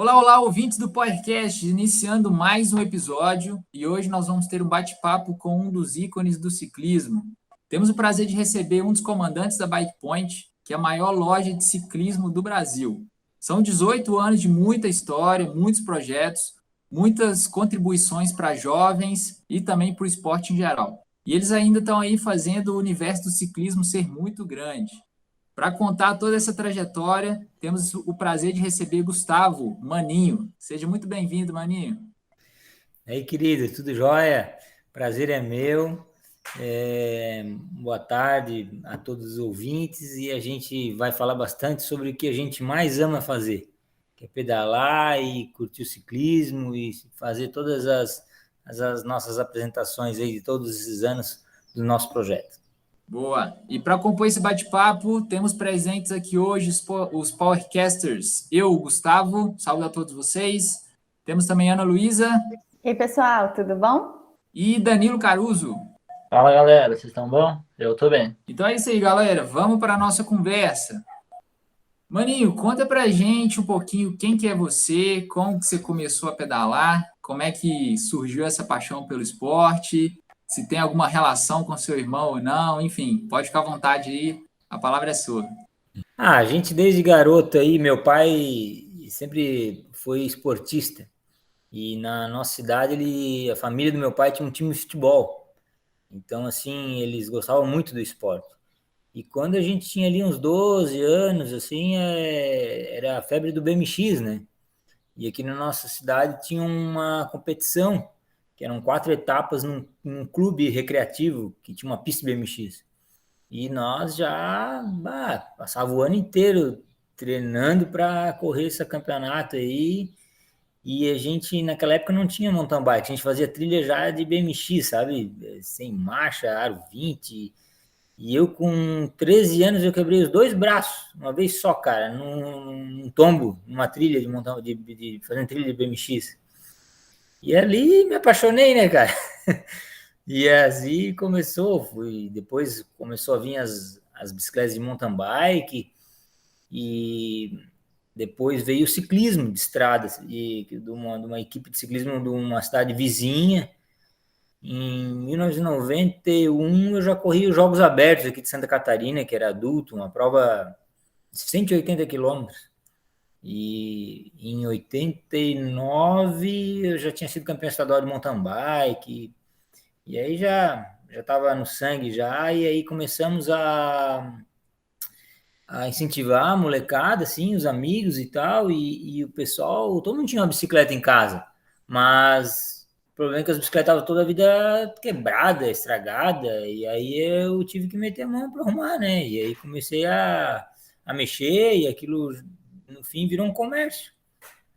Olá, olá, ouvintes do podcast, iniciando mais um episódio e hoje nós vamos ter um bate-papo com um dos ícones do ciclismo. Temos o prazer de receber um dos comandantes da Bike Point, que é a maior loja de ciclismo do Brasil. São 18 anos de muita história, muitos projetos, muitas contribuições para jovens e também para o esporte em geral. E eles ainda estão aí fazendo o universo do ciclismo ser muito grande. Para contar toda essa trajetória, temos o prazer de receber Gustavo Maninho. Seja muito bem-vindo, Maninho. E aí, querido, tudo jóia? Prazer é meu. Boa tarde a todos os ouvintes e a gente vai falar bastante sobre o que a gente mais ama fazer, que é pedalar e curtir o ciclismo e fazer todas as nossas apresentações aí de todos esses anos do nosso projeto. Boa. E para compor esse bate-papo, temos presentes aqui hoje os Powercasters. Eu, Gustavo, saúdo a todos vocês. Temos também Ana Luísa E aí, pessoal, tudo bom? e Danilo Caruso. Fala, galera, vocês estão bom? Eu tô bem. Então é isso aí, galera. Vamos para a nossa conversa. Maninho, conta pra gente um pouquinho quem que é você, como que você começou a pedalar, como é que surgiu essa paixão pelo esporte, se tem alguma relação com seu irmão ou não, enfim, pode ficar à vontade aí, a palavra é sua. A gente desde garoto aí, meu pai sempre foi esportista e na nossa cidade a família do meu pai tinha um time de futebol. Então, assim, eles gostavam muito do esporte. E quando a gente tinha ali uns 12 anos, assim, era a febre do BMX, né? E aqui na nossa cidade tinha uma competição, que eram 4 etapas num clube recreativo, que tinha uma pista de BMX. E nós já passava o ano inteiro treinando para correr esse campeonato aí. E a gente, naquela época, não tinha mountain bike, a gente fazia trilha já de BMX, sabe? Sem marcha, aro 20. E eu, com 13 anos, eu quebrei os 2 braços, uma vez só, cara, num tombo, numa trilha fazendo trilha de BMX. E ali me apaixonei, né, cara? E assim depois começou a vir as bicicletas de mountain bike, e depois veio o ciclismo de estrada, de uma equipe de ciclismo de uma cidade vizinha. Em 1991 eu já corri os Jogos Abertos aqui de Santa Catarina, que era adulto, uma prova de 180 quilômetros. E em 89 eu já tinha sido campeão estadual de mountain bike, e aí já estava no sangue já, e aí começamos a incentivar a molecada, assim, os amigos e tal, e o pessoal, todo mundo tinha uma bicicleta em casa, mas o problema é que as bicicletas estavam toda a vida quebrada, estragada, e aí eu tive que meter a mão para arrumar, né? E aí comecei a mexer, e aquilo, no fim, virou um comércio.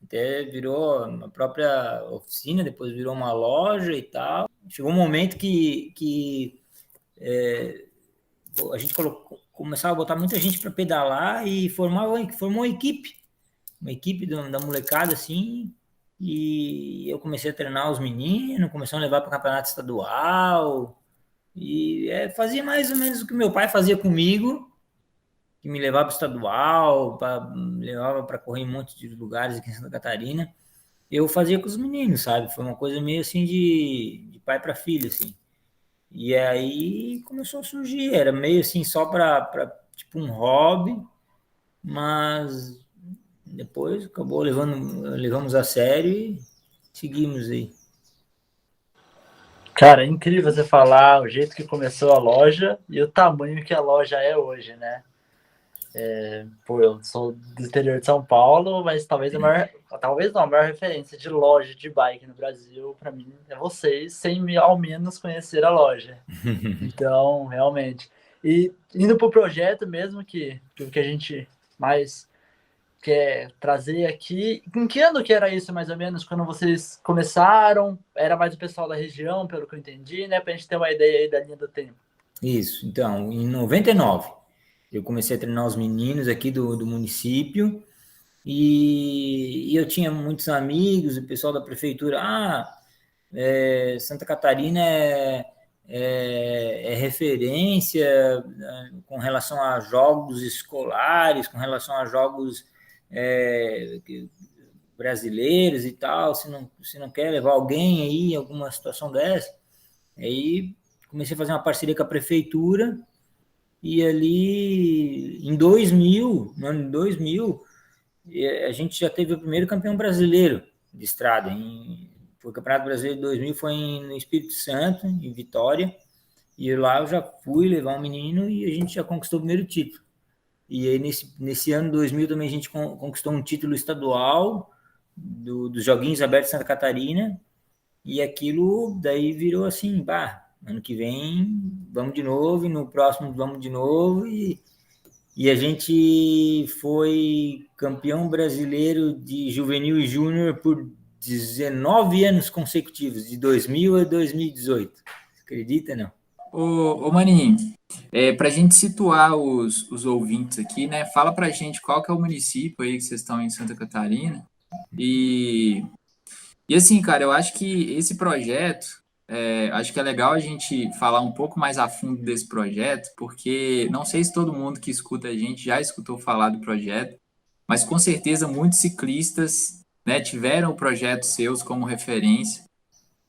Até virou uma própria oficina, depois virou uma loja e tal. Chegou um momento que a gente começava a botar muita gente para pedalar e formou uma equipe da molecada, assim, e eu comecei a treinar os meninos, começamos a levar para o campeonato estadual, e fazia mais ou menos o que meu pai fazia comigo, que me levava para o estadual, levava para correr em um monte de lugares aqui em Santa Catarina. Eu fazia com os meninos, sabe? Foi uma coisa meio assim de pai para filho, assim. E aí começou a surgir, era meio assim só para tipo um hobby, mas depois levamos a sério e seguimos aí. Cara, é incrível você falar o jeito que começou a loja e o tamanho que a loja é hoje, né? Pô, eu sou do interior de São Paulo, mas talvez a maior referência de loja de bike no Brasil, para mim, é vocês, sem ao menos conhecer a loja. Então, realmente. E indo pro projeto mesmo, que o que a gente mais quer trazer aqui. Em que ano que era isso, mais ou menos, quando vocês começaram? Era mais o pessoal da região, pelo que eu entendi, né? Pra gente ter uma ideia aí da linha do tempo. Isso, então, em 99, eu comecei a treinar os meninos aqui do município, e eu tinha muitos amigos, o pessoal da prefeitura, Santa Catarina é referência, né, com relação a jogos escolares, com relação a jogos brasileiros e tal, se não quer levar alguém aí em alguma situação dessa. Aí comecei a fazer uma parceria com a prefeitura e ali em 2000, no ano de 2000, a gente já teve o primeiro campeão brasileiro de estrada. Foi o Campeonato Brasileiro de 2000, foi no Espírito Santo, em Vitória, e lá eu já fui levar um menino e a gente já conquistou o primeiro título. E aí nesse ano 2000 também a gente conquistou um título estadual dos Joguinhos Abertos de Santa Catarina, e aquilo daí virou assim, ano que vem vamos de novo, e no próximo vamos de novo, e a gente foi campeão brasileiro de juvenil e júnior por 19 anos consecutivos, de 2000 a 2018. Acredita, não? Ô Maninho, para a gente situar os ouvintes aqui, né? Fala para a gente qual que é o município aí que vocês estão em Santa Catarina. E assim, cara, eu acho que esse projeto, acho que é legal a gente falar um pouco mais a fundo desse projeto, porque não sei se todo mundo que escuta a gente já escutou falar do projeto, mas com certeza muitos ciclistas, né, tiveram o projeto seus como referência.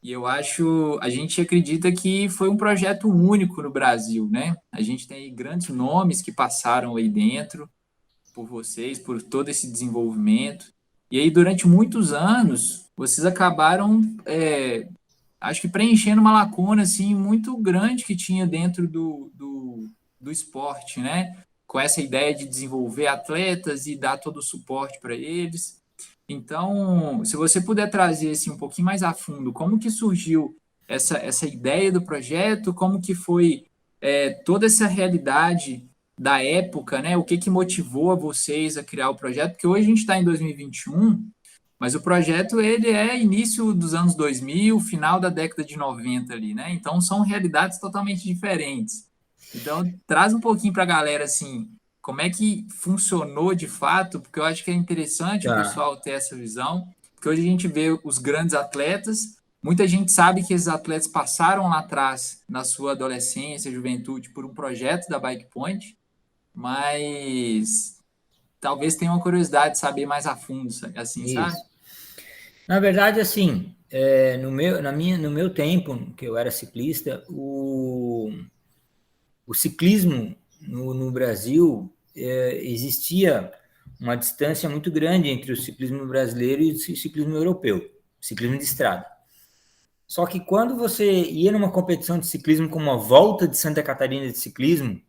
E a gente acredita que foi um projeto único no Brasil, né? A gente tem grandes nomes que passaram aí dentro por vocês, por todo esse desenvolvimento. E aí, durante muitos anos, vocês acabaram, acho que preenchendo uma lacuna assim muito grande que tinha dentro do esporte, né? Com essa ideia de desenvolver atletas e dar todo o suporte para eles. Então, se você puder trazer assim, um pouquinho mais a fundo, como que surgiu essa ideia do projeto, como que foi toda essa realidade da época, né? O que que motivou a vocês a criar o projeto? Porque hoje a gente está em 2021, mas o projeto ele é início dos anos 2000, final da década de 90 ali, né? Então são realidades totalmente diferentes. Então traz um pouquinho para a galera assim, como é que funcionou de fato, porque eu acho que é interessante o Tá. pessoal ter essa visão, porque hoje a gente vê os grandes atletas, muita gente sabe que esses atletas passaram lá atrás, na sua adolescência, juventude, por um projeto da Bike Point, mas talvez tenha uma curiosidade de saber mais a fundo, assim, sabe? Isso. Na verdade, assim, no meu tempo, que eu era ciclista, o ciclismo no Brasil, existia uma distância muito grande entre o ciclismo brasileiro e o ciclismo europeu, ciclismo de estrada. Só que quando você ia numa competição de ciclismo como a Volta de Santa Catarina de Ciclismo,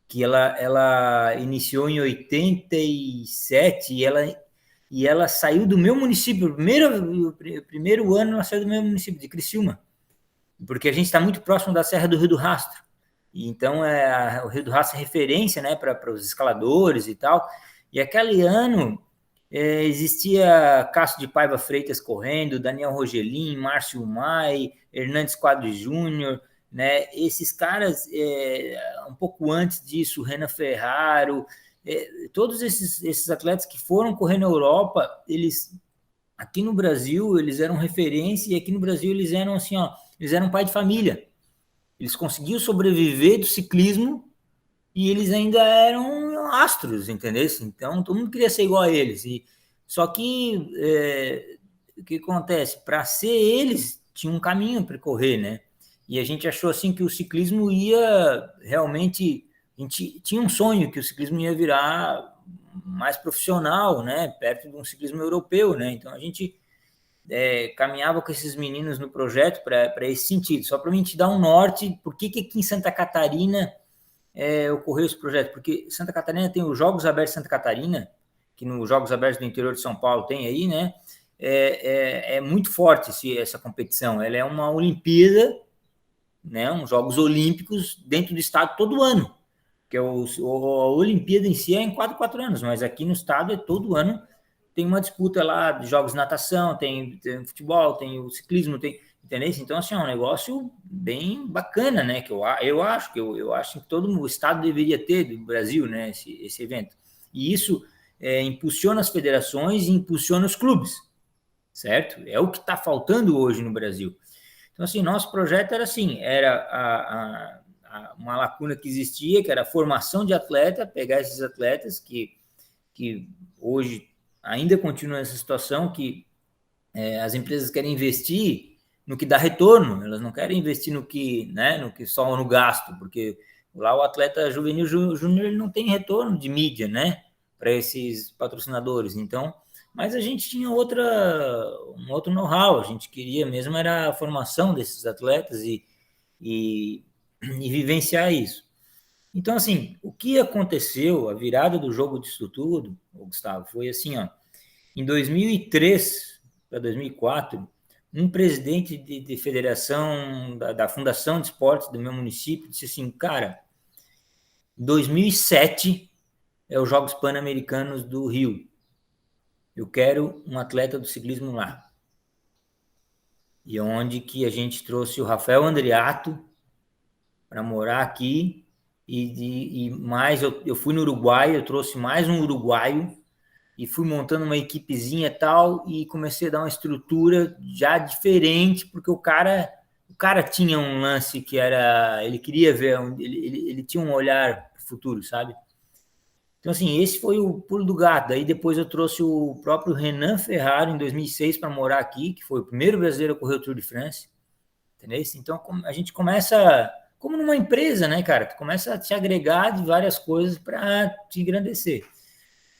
que ela iniciou em 87 e ela saiu do meu município, o primeiro ano ela saiu do meu município, de Criciúma, porque a gente está muito próximo da Serra do Rio do Rastro. Então, o Rio do Rastro é referência, né, para os escaladores e tal. E aquele ano existia Cássio de Paiva Freitas correndo, Daniel Rogelin, Márcio Mai, Hernandes Quadro Júnior, né? Esses caras, um pouco antes disso, Renan Ferraro, todos esses atletas que foram correr na Europa, eles aqui no Brasil eles eram referência, e aqui no Brasil eles eram assim, ó, eles eram pai de família. Eles conseguiam sobreviver do ciclismo e eles ainda eram astros, entendeu? Então todo mundo queria ser igual a eles. Só que o que acontece? Para ser eles, tinha um caminho para correr, né? E a gente achou assim que o ciclismo ia realmente, a gente tinha um sonho que o ciclismo ia virar mais profissional, né? Perto de um ciclismo europeu, né? Então a gente caminhava com esses meninos no projeto para esse sentido. Só para mim te dar um norte, por que aqui em Santa Catarina ocorreu esse projeto? Porque Santa Catarina tem os Jogos Abertos de Santa Catarina, que nos Jogos Abertos do interior de São Paulo tem aí, né? É muito forte essa competição. Ela é uma Olimpíada, né? Uns Jogos Olímpicos dentro do estado todo ano. Que a Olimpíada em si é em 4 anos, mas aqui no estado é todo ano. Tem uma disputa lá de jogos de natação, tem futebol, tem o ciclismo, entendeu? Então, assim, é um negócio bem bacana, né? Que eu acho que todo o estado deveria ter do Brasil, né? Esse evento. E isso impulsiona as federações e impulsiona os clubes, certo? É o que está faltando hoje no Brasil. Então, assim, nosso projeto era assim, era uma lacuna que existia, que era a formação de atleta, pegar esses atletas que hoje ainda continua essa situação que as empresas querem investir no que dá retorno, elas não querem investir no que, né, no que só no gasto, porque lá o atleta juvenil júnior ele não tem retorno de mídia, né, para esses patrocinadores. Então, mas a gente tinha um outro know-how, a gente queria mesmo era a formação desses atletas e vivenciar isso. Então, assim, o que aconteceu, a virada do jogo disso tudo, Gustavo, foi assim, ó, em 2003 para 2004, um presidente de federação, da Fundação de Esportes do meu município, disse assim, cara, 2007 é os Jogos Pan-Americanos do Rio. Eu quero um atleta do ciclismo lá. E onde que a gente trouxe o Rafael Andriato para morar aqui e mais, eu fui no Uruguai, eu trouxe mais um uruguaio e fui montando uma equipezinha e tal e comecei a dar uma estrutura já diferente, porque o cara tinha um lance que era, ele queria ver, ele tinha um olhar futuro, sabe? Então, assim, esse foi o pulo do gato. Daí depois eu trouxe o próprio Renan Ferraro em 2006 para morar aqui, que foi o primeiro brasileiro a correr o Tour de France, entendeu? Então a gente começa, como numa empresa, né, cara? Tu começa a te agregar de várias coisas para te engrandecer.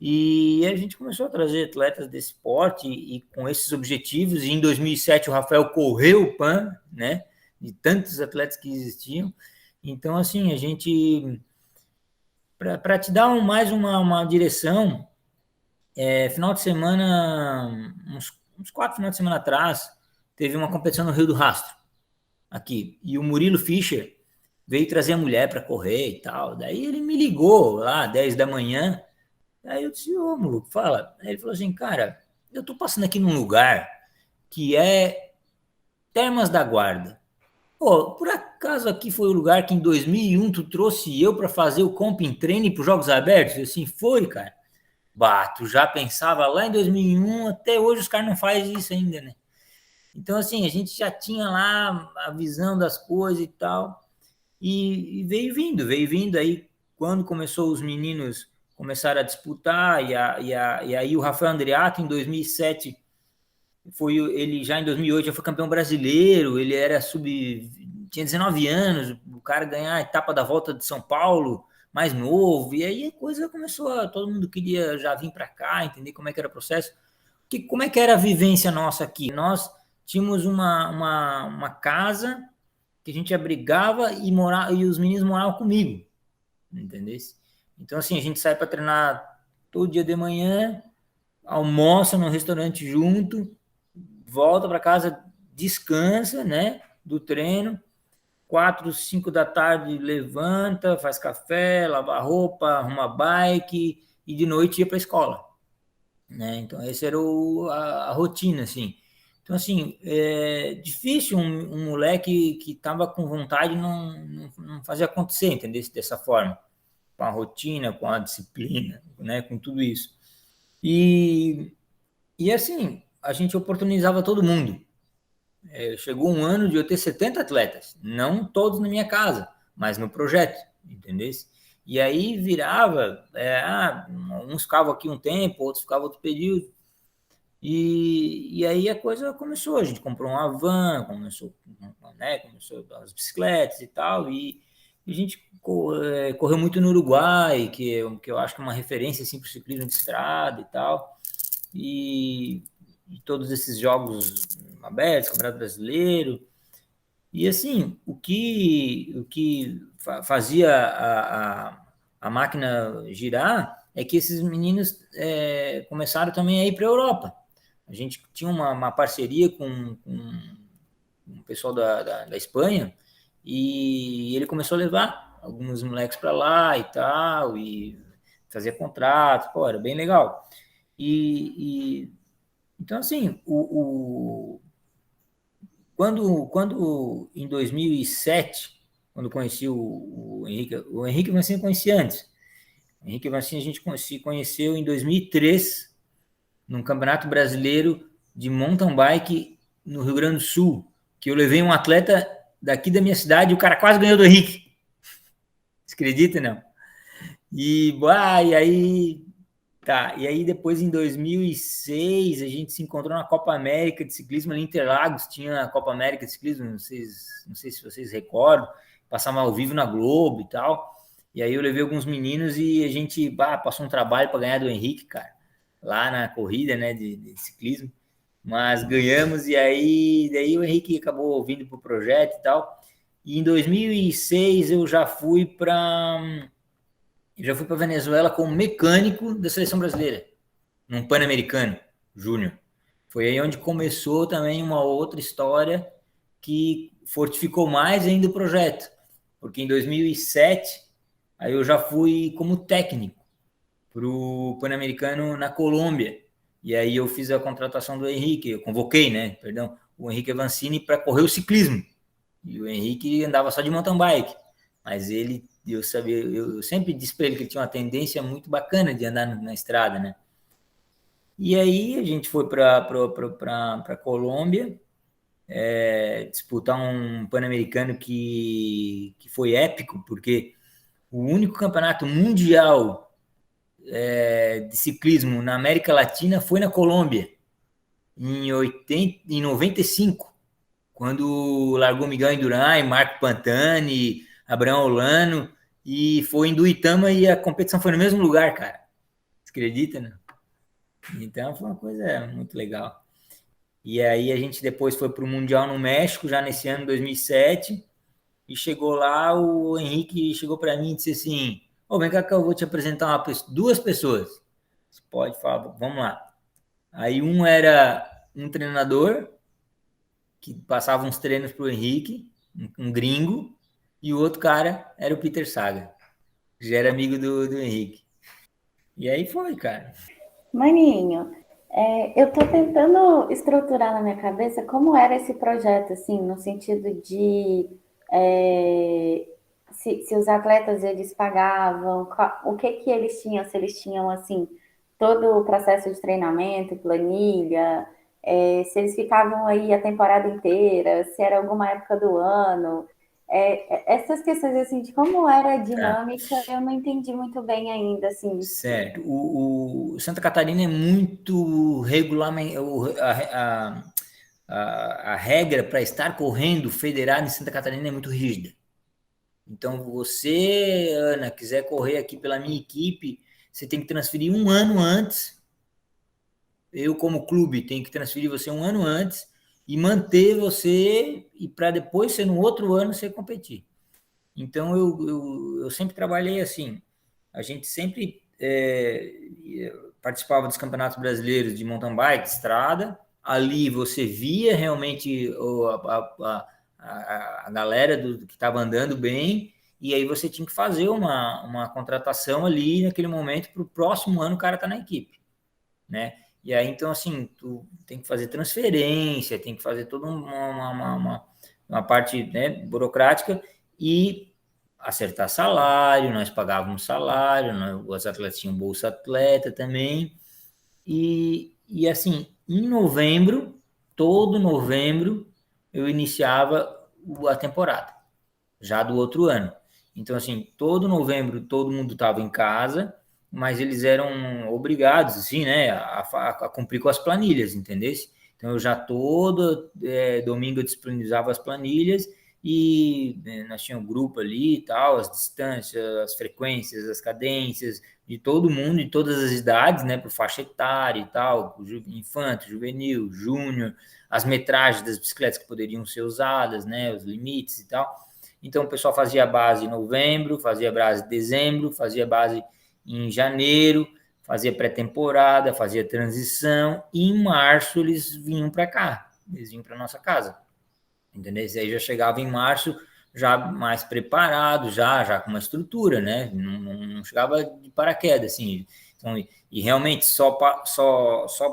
E a gente começou a trazer atletas desse porte e com esses objetivos. E em 2007 o Rafael correu o PAN, né? De tantos atletas que existiam. Então, assim, a gente, para te dar mais uma direção, final de semana, uns 4 finais de semana atrás, teve uma competição no Rio do Rastro, aqui. E o Murilo Fischer veio trazer a mulher para correr e tal. Daí ele me ligou lá, 10 da manhã. Aí eu disse, ô, maluco, fala. Aí ele falou assim, cara, eu tô passando aqui num lugar que é Termas da Guarda. Pô, por acaso aqui foi o lugar que em 2001 tu trouxe eu para fazer o Comping Training para os Jogos Abertos? Eu assim, foi, cara. Bah, tu já pensava lá em 2001, até hoje os caras não fazem isso ainda, né? Então, assim, a gente já tinha lá a visão das coisas e tal, e veio vindo. Aí, quando começou os meninos começaram a disputar, e aí o Rafael Andriato, em 2007, ele já em 2008 já foi campeão brasileiro, ele era tinha 19 anos, o cara ganhar a etapa da Volta de São Paulo, mais novo, e aí a coisa começou, todo mundo queria já vir para cá, entender como é que era o processo, como é que era a vivência nossa aqui. Nós tínhamos uma casa que a gente abrigava e os meninos moravam comigo, entendeu? Então, assim, a gente sai para treinar todo dia de manhã, almoça no restaurante junto, volta para casa, descansa, né, do treino, 4, 5 da tarde levanta, faz café, lava roupa, arruma bike e de noite ia para a escola, né? Então, essa era a rotina, assim. Então, assim, é difícil um moleque que estava com vontade não fazer acontecer, entendeu? Dessa forma, com a rotina, com a disciplina, né? Com tudo isso. E assim, a gente oportunizava todo mundo. Chegou um ano de eu ter 70 atletas, não todos na minha casa, mas no projeto, entendeu? E aí virava, uns ficavam aqui um tempo, outros ficavam outro período. E aí a coisa começou, a gente comprou uma van, começou as bicicletas e tal, e a gente correu muito no Uruguai, que eu acho que é uma referência assim, para o ciclismo de estrada e tal, e todos esses jogos abertos, Campeonato Brasileiro, e assim, o que fazia a máquina girar é que esses meninos começaram também a ir para a Europa. A gente tinha uma parceria com o pessoal da Espanha e ele começou a levar alguns moleques para lá e tal, e fazia contrato, pô, era bem legal. Então, assim, quando em 2007, quando conheci o Henrique Vancini eu conheci antes. O Henrique Vancini a gente se conheceu em 2003, num Campeonato Brasileiro de mountain bike no Rio Grande do Sul, que eu levei um atleta daqui da minha cidade e o cara quase ganhou do Henrique. Você acredita, não? E aí Tá, e aí depois em 2006 a gente se encontrou na Copa América de Ciclismo ali em Interlagos, tinha a Copa América de Ciclismo, não sei se vocês recordam, passava ao vivo na Globo e tal, e aí eu levei alguns meninos e a gente passou um trabalho para ganhar do Henrique, cara, lá na corrida, né, de ciclismo, mas ganhamos e aí daí o Henrique acabou vindo pro projeto e tal, e em 2006 eu já fui para Venezuela como mecânico da seleção brasileira, num Pan-Americano Júnior. Foi aí onde começou também uma outra história que fortificou mais ainda o projeto, porque em 2007 aí eu já fui como técnico para o Pan-Americano na Colômbia, e aí eu fiz a contratação do Henrique, eu convoquei, né, perdão, o Henrique Avancini para correr o ciclismo, e o Henrique andava só de mountain bike, mas eu sempre disse para ele que ele tinha uma tendência muito bacana de andar na estrada, né? E aí a gente foi para a Colômbia disputar um Pan-Americano que foi épico, porque o único campeonato mundial de ciclismo na América Latina foi na Colômbia, em 95, quando largou Miguel Indurain, Marco Pantani, Abrão Olano, e foi em Duitama e a competição foi no mesmo lugar, cara. Você acredita, né? Então foi uma coisa muito legal. E aí a gente depois foi para o Mundial no México, já nesse ano, 2007, e chegou lá, o Henrique chegou para mim e disse assim, vem cá que eu vou te apresentar duas pessoas. Você pode falar, vamos lá. Aí um era um treinador, que passava uns treinos para o Henrique, um gringo, e o outro cara era o Peter Sagan, que já era amigo do Henrique. E aí foi, cara. Maninho, eu tô tentando estruturar na minha cabeça como era esse projeto, assim, no sentido de se os atletas eles pagavam, o que eles tinham, se eles tinham, assim, todo o processo de treinamento, planilha, se eles ficavam aí a temporada inteira, se era alguma época do ano. Essas questões, assim, de como era a dinâmica, eu não entendi muito bem ainda, assim. Certo. O Santa Catarina é muito regulamentar. A regra para estar correndo federado em Santa Catarina é muito rígida. Então, você, Ana, quiser correr aqui pela minha equipe, você tem que transferir um ano antes. Eu, como clube, tenho que transferir você um ano antes e manter você, e para depois, ser no outro ano, você competir. Então, eu sempre trabalhei assim. A gente sempre participava dos campeonatos brasileiros de mountain bike, estrada. Ali você via realmente a galera que estava andando bem, e aí você tinha que fazer uma contratação ali naquele momento para o próximo ano o cara tá na equipe, né? E aí, então, assim, tu tem que fazer transferência, tem que fazer toda uma parte, né, burocrática e acertar salário, nós pagávamos salário, os atletas tinham bolsa atleta também, e assim, em novembro, todo novembro, eu iniciava a temporada, já do outro ano. Então, assim, todo novembro todo mundo estava em casa, mas eles eram obrigados, assim, né, a cumprir com as planilhas, entendeu? Então, eu já todo domingo eu disponibilizava as planilhas e nós tínhamos um grupo ali e tal, as distâncias, as frequências, as cadências de todo mundo, de todas as idades, né, por faixa etária e tal, infanto, juvenil, júnior, as metragens das bicicletas que poderiam ser usadas, né, os limites e tal. Então, o pessoal fazia base em novembro, fazia base em dezembro, fazia base em janeiro, fazia pré-temporada, fazia transição, e em março eles vinham para cá, eles vinham para nossa casa, entendeu? E aí já chegava em março já mais preparado, já com uma estrutura, né? Não chegava de paraquedas, assim. Então, e realmente só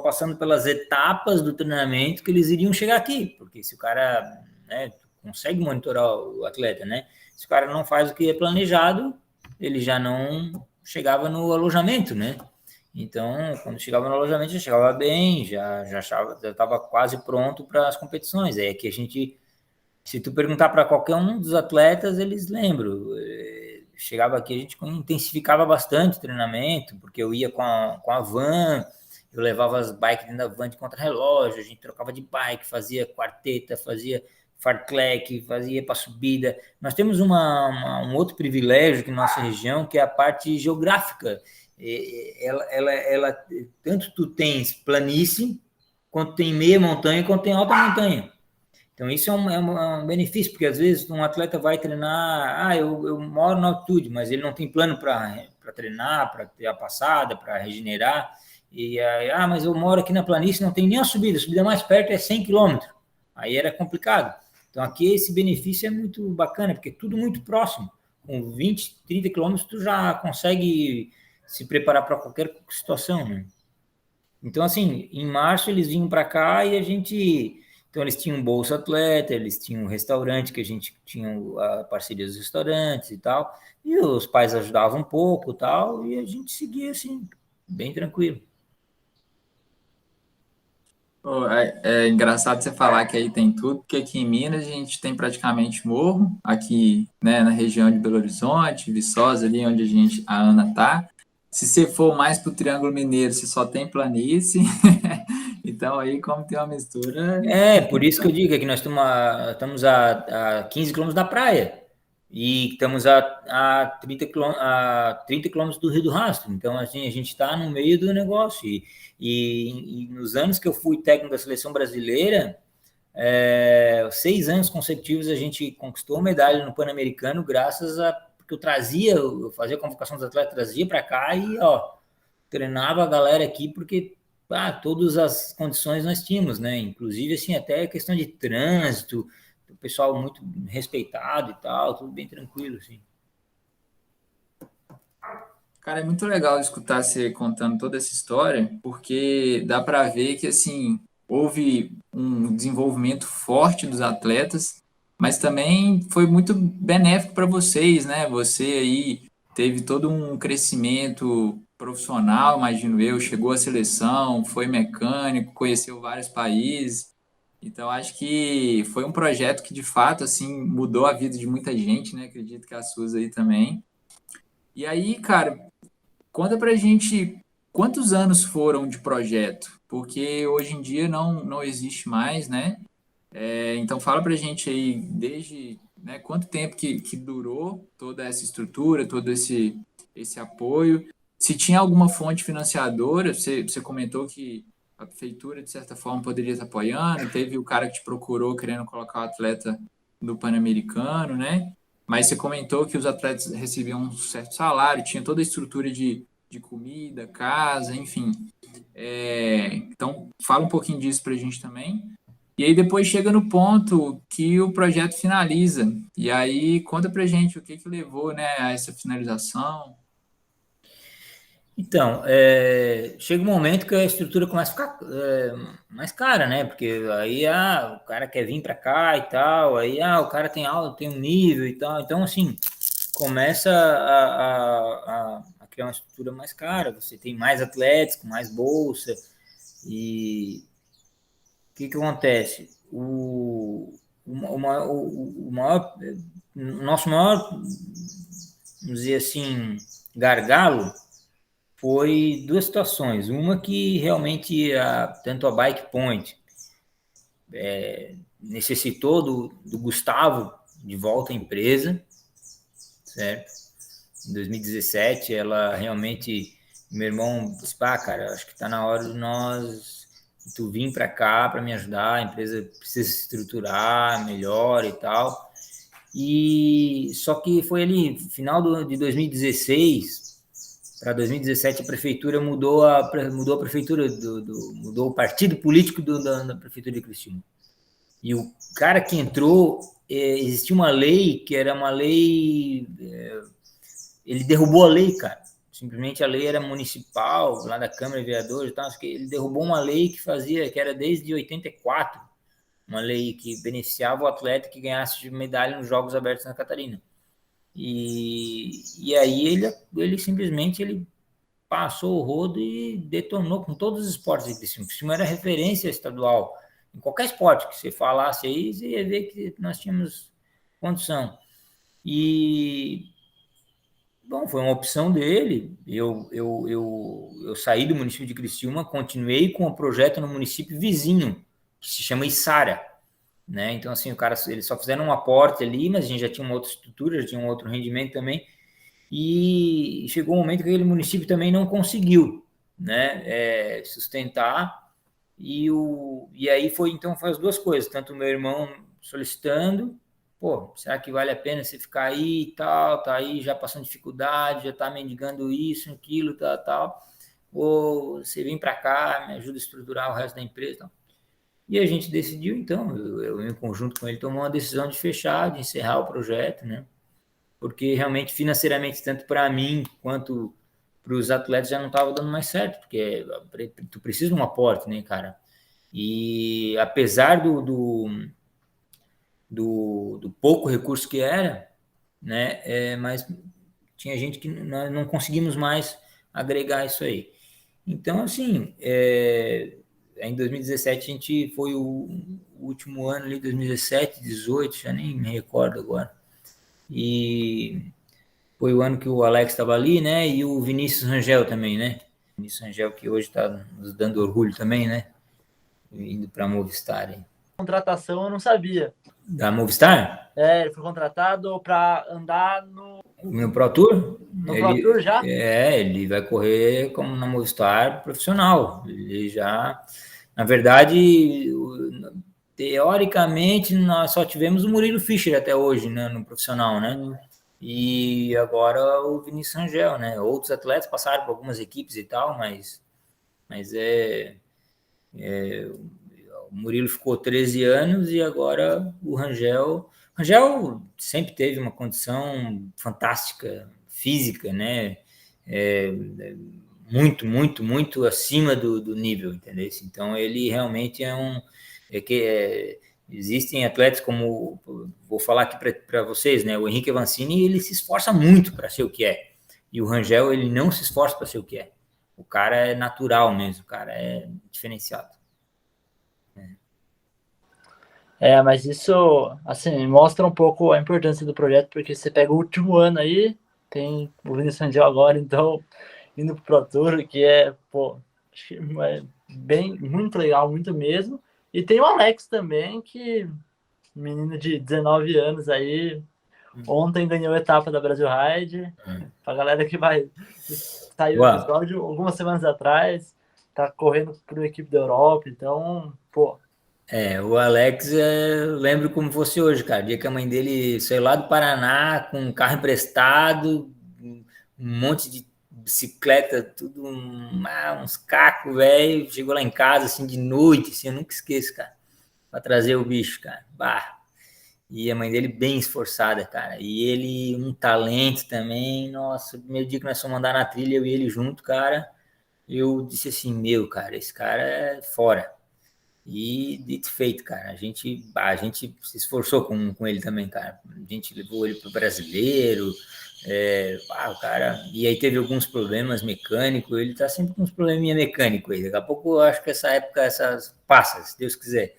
passando pelas etapas do treinamento que eles iriam chegar aqui, porque se o cara, né, consegue monitorar o atleta, né? Se o cara não faz o que é planejado, ele já não chegava no alojamento, né? Então, quando chegava no alojamento, já chegava bem, já estava quase pronto para as competições. É que a gente, se tu perguntar para qualquer um dos atletas, eles lembram. chegava aqui, a gente intensificava bastante o treinamento, porque eu ia com a van, eu levava as bikes dentro da van de contrarrelógio, a gente trocava de bike, fazia quarteta, fazia fartlek, fazia para subida. Nós temos um outro privilégio aqui na nossa região, que é a parte geográfica. Ela tanto tu tens planície, quanto tem meia montanha, quanto tem alta montanha. Então, isso é um benefício, porque às vezes um atleta vai treinar, eu moro na altitude, mas ele não tem plano para treinar, para ter a passada, para regenerar, mas eu moro aqui na planície, não tem nem a subida mais perto é 100 quilômetros, aí era complicado. Então, aqui esse benefício é muito bacana, porque é tudo muito próximo, com 20, 30 quilômetros tu já consegue se preparar para qualquer situação, né? Então, assim, em março eles vinham para cá e a gente... Então, eles tinham Bolsa Atleta, eles tinham um restaurante, que a gente tinha a parceria dos restaurantes e tal, e os pais ajudavam um pouco e tal, e a gente seguia, assim, bem tranquilo. É engraçado você falar que aí tem tudo, porque aqui em Minas a gente tem praticamente morro, aqui, né, na região de Belo Horizonte, Viçosa, ali onde a Ana tá. Se você for mais para o Triângulo Mineiro, você só tem planície. Então aí, como tem uma mistura. Por isso que eu digo que nós estamos a 15 quilômetros da praia e estamos a 30 quilômetros do Rio do Rastro. Então, assim, a gente está no meio do negócio. E nos anos que eu fui técnico da seleção brasileira, 6 anos consecutivos a gente conquistou medalha no Pan-Americano, graças a porque eu fazia a convocação dos atletas, trazia para cá e treinava a galera aqui, porque todas as condições nós tínhamos, né? Inclusive, assim, até questão de trânsito, o pessoal muito respeitado e tal, tudo bem tranquilo, assim. Cara, é muito legal escutar você contando toda essa história, porque dá para ver que, assim, houve um desenvolvimento forte dos atletas, mas também foi muito benéfico para vocês, né? Você aí teve todo um crescimento profissional, imagino eu, chegou à seleção, foi mecânico, conheceu vários países. Então, acho que foi um projeto que, de fato, assim, mudou a vida de muita gente, né? Acredito que a Suzy aí também. E aí, cara, conta pra gente quantos anos foram de projeto, porque hoje em dia não existe mais, né? Então fala pra gente aí desde, né, quanto tempo que durou toda essa estrutura, todo esse apoio. Se tinha alguma fonte financiadora, você comentou que a prefeitura, de certa forma, poderia estar apoiando, teve o cara que te procurou querendo colocar o atleta no Pan-Americano, né? Mas você comentou que os atletas recebiam um certo salário, tinha toda a estrutura de comida, casa, enfim. Então, fala um pouquinho disso para a gente também. E aí depois chega no ponto que o projeto finaliza. E aí conta para a gente o que levou, né, a essa finalização. Então, chega um momento que a estrutura começa a ficar mais cara, né? Porque aí o cara quer vir para cá e tal, aí o cara tem aula, tem um nível e tal. Então, assim, começa a criar uma estrutura mais cara. Você tem mais atletas, com mais bolsa. E o que acontece? Nosso maior, vamos dizer assim, gargalo foi 2 situações. Uma que realmente tanto a Bike Point necessitou do Gustavo de volta à empresa, certo? Em 2017, ela realmente, meu irmão disse, cara, acho que está na hora de tu vir para cá para me ajudar, a empresa precisa se estruturar melhor e tal. E só que foi ali, final de 2016 para 2017, a prefeitura mudou a prefeitura mudou o partido político da prefeitura de Criciúma. E o cara que entrou, existia uma lei que era uma lei, ele derrubou a lei, cara. Simplesmente a lei era municipal, lá da Câmara de Vereadores e tal, ele derrubou uma lei que era desde 84, uma lei que beneficiava o atleta que ganhasse medalha nos Jogos Abertos na Catarina. E aí ele simplesmente passou o rodo e detonou com todos os esportes de Criciúma. Criciúma era referência estadual. Em qualquer esporte que você falasse aí, você ia ver que nós tínhamos condição. E bom, foi uma opção dele. Eu saí do município de Criciúma, continuei com o projeto no município vizinho, que se chama Içara, né? Então, assim, eles só fizeram um aporte ali, mas a gente já tinha uma outra estrutura, já tinha um outro rendimento também, e chegou um momento que aquele município também não conseguiu, né, sustentar, e aí foi as duas coisas, tanto o meu irmão solicitando, pô, será que vale a pena você ficar aí e tal, tá aí já passando dificuldade, já tá mendigando isso, aquilo, tal, ou você vem para cá, me ajuda a estruturar o resto da empresa, tal. E a gente decidiu, então, eu em conjunto com ele, tomou uma decisão de fechar, de encerrar o projeto, né? Porque realmente, financeiramente, tanto para mim quanto para os atletas, já não estava dando mais certo, porque tu precisa de um aporte, né, cara? E apesar do pouco recurso que era, né, mas tinha gente que nós não conseguimos mais agregar isso aí. Então, assim, em 2017 a gente foi o último ano ali, 2017, 18, já nem me recordo agora. E foi o ano que o Alex estava ali, né? E o Vinícius Rangel também, né? Vinícius Rangel que hoje está nos dando orgulho também, né? Indo para a Movistar. Aí. Contratação eu não sabia. Da Movistar? Ele foi contratado para andar No Pro Tour? no Pro Tour já? Ele vai correr como na Movistar profissional. Ele já, na verdade, teoricamente, nós só tivemos o Murilo Fischer até hoje, né, no profissional, né? E agora o Vinícius Rangel, né? Outros atletas passaram por algumas equipes e tal, mas o Murilo ficou 13 anos e agora o Rangel. O Rangel sempre teve uma condição fantástica, física, né? Muito, muito, muito acima do nível, entendeu? Então ele realmente existem atletas como, vou falar aqui para vocês, né? O Henrique Avancini, ele se esforça muito para ser o que é. E o Rangel, ele não se esforça para ser o que é. O cara é natural mesmo, o cara é diferenciado. Mas isso, assim, mostra um pouco a importância do projeto, porque você pega o último ano aí, tem o Vinícius Rangel agora, então, indo pro Pro Tour, que muito legal, muito mesmo. E tem o Alex também, que menino de 19 anos aí, ontem ganhou a etapa da Brasil Ride, pra galera que vai sair o episódio algumas semanas atrás, tá correndo por equipe da Europa, então, o Alex, eu lembro como fosse hoje, cara. O dia que a mãe dele saiu lá do Paraná com um carro emprestado, um monte de bicicleta, tudo, uns cacos, velho. Chegou lá em casa, assim, de noite, assim, eu nunca esqueço, cara, pra trazer o bicho, cara. Bah. E a mãe dele bem esforçada, cara. E ele, um talento também. Nossa, o primeiro dia que nós fomos andar na trilha, eu e ele junto, cara, eu disse assim, cara, esse cara é fora. E dito feito, cara, a gente se esforçou com ele também, cara. A gente levou ele para o brasileiro, o cara. E aí teve alguns problemas mecânicos. Ele tá sempre com uns probleminha mecânicos aí. Daqui a pouco eu acho que essa época passa, se Deus quiser.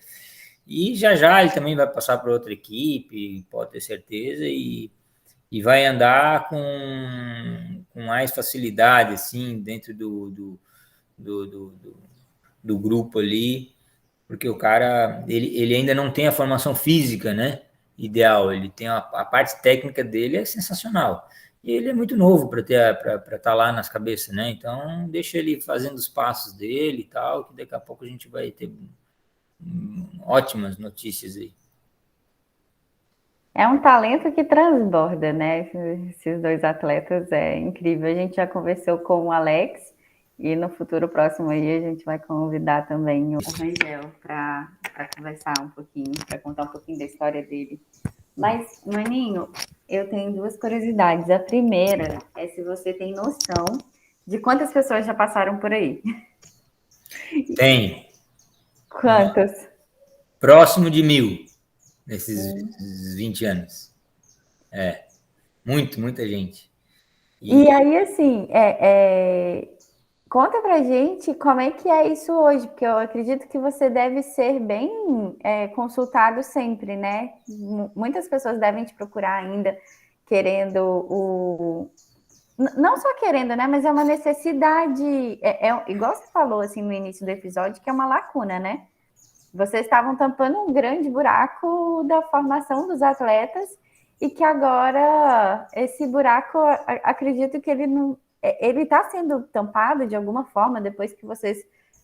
E já ele também vai passar para outra equipe, pode ter certeza, e vai andar com mais facilidade, assim, dentro do grupo ali. Porque o cara, ele ainda não tem a formação física, né? Ideal, ele tem a parte técnica dele é sensacional. E ele é muito novo para estar lá nas cabeças, né? Então, deixa ele fazendo os passos dele e tal, que daqui a pouco a gente vai ter ótimas notícias aí. É um talento que transborda, né? Esses dois atletas é incrível. A gente já conversou com o Alex. E no futuro próximo aí a gente vai convidar também o Rangel para conversar um pouquinho, para contar um pouquinho da história dele. Mas, Maninho, eu tenho duas curiosidades. A primeira é se você tem noção de quantas pessoas já passaram por aí. Tem. Quantas? Próximo de 1.000 nesses 20 anos. Muita gente. E aí, assim, conta pra gente como é que é isso hoje, porque eu acredito que você deve ser bem consultado sempre, né? Muitas pessoas devem te procurar ainda querendo não só querendo, né? Mas é uma necessidade, igual você falou assim no início do episódio, que é uma lacuna, né? Vocês estavam tampando um grande buraco da formação dos atletas e que agora esse buraco, acredito que ele está sendo tampado de alguma forma depois que vocês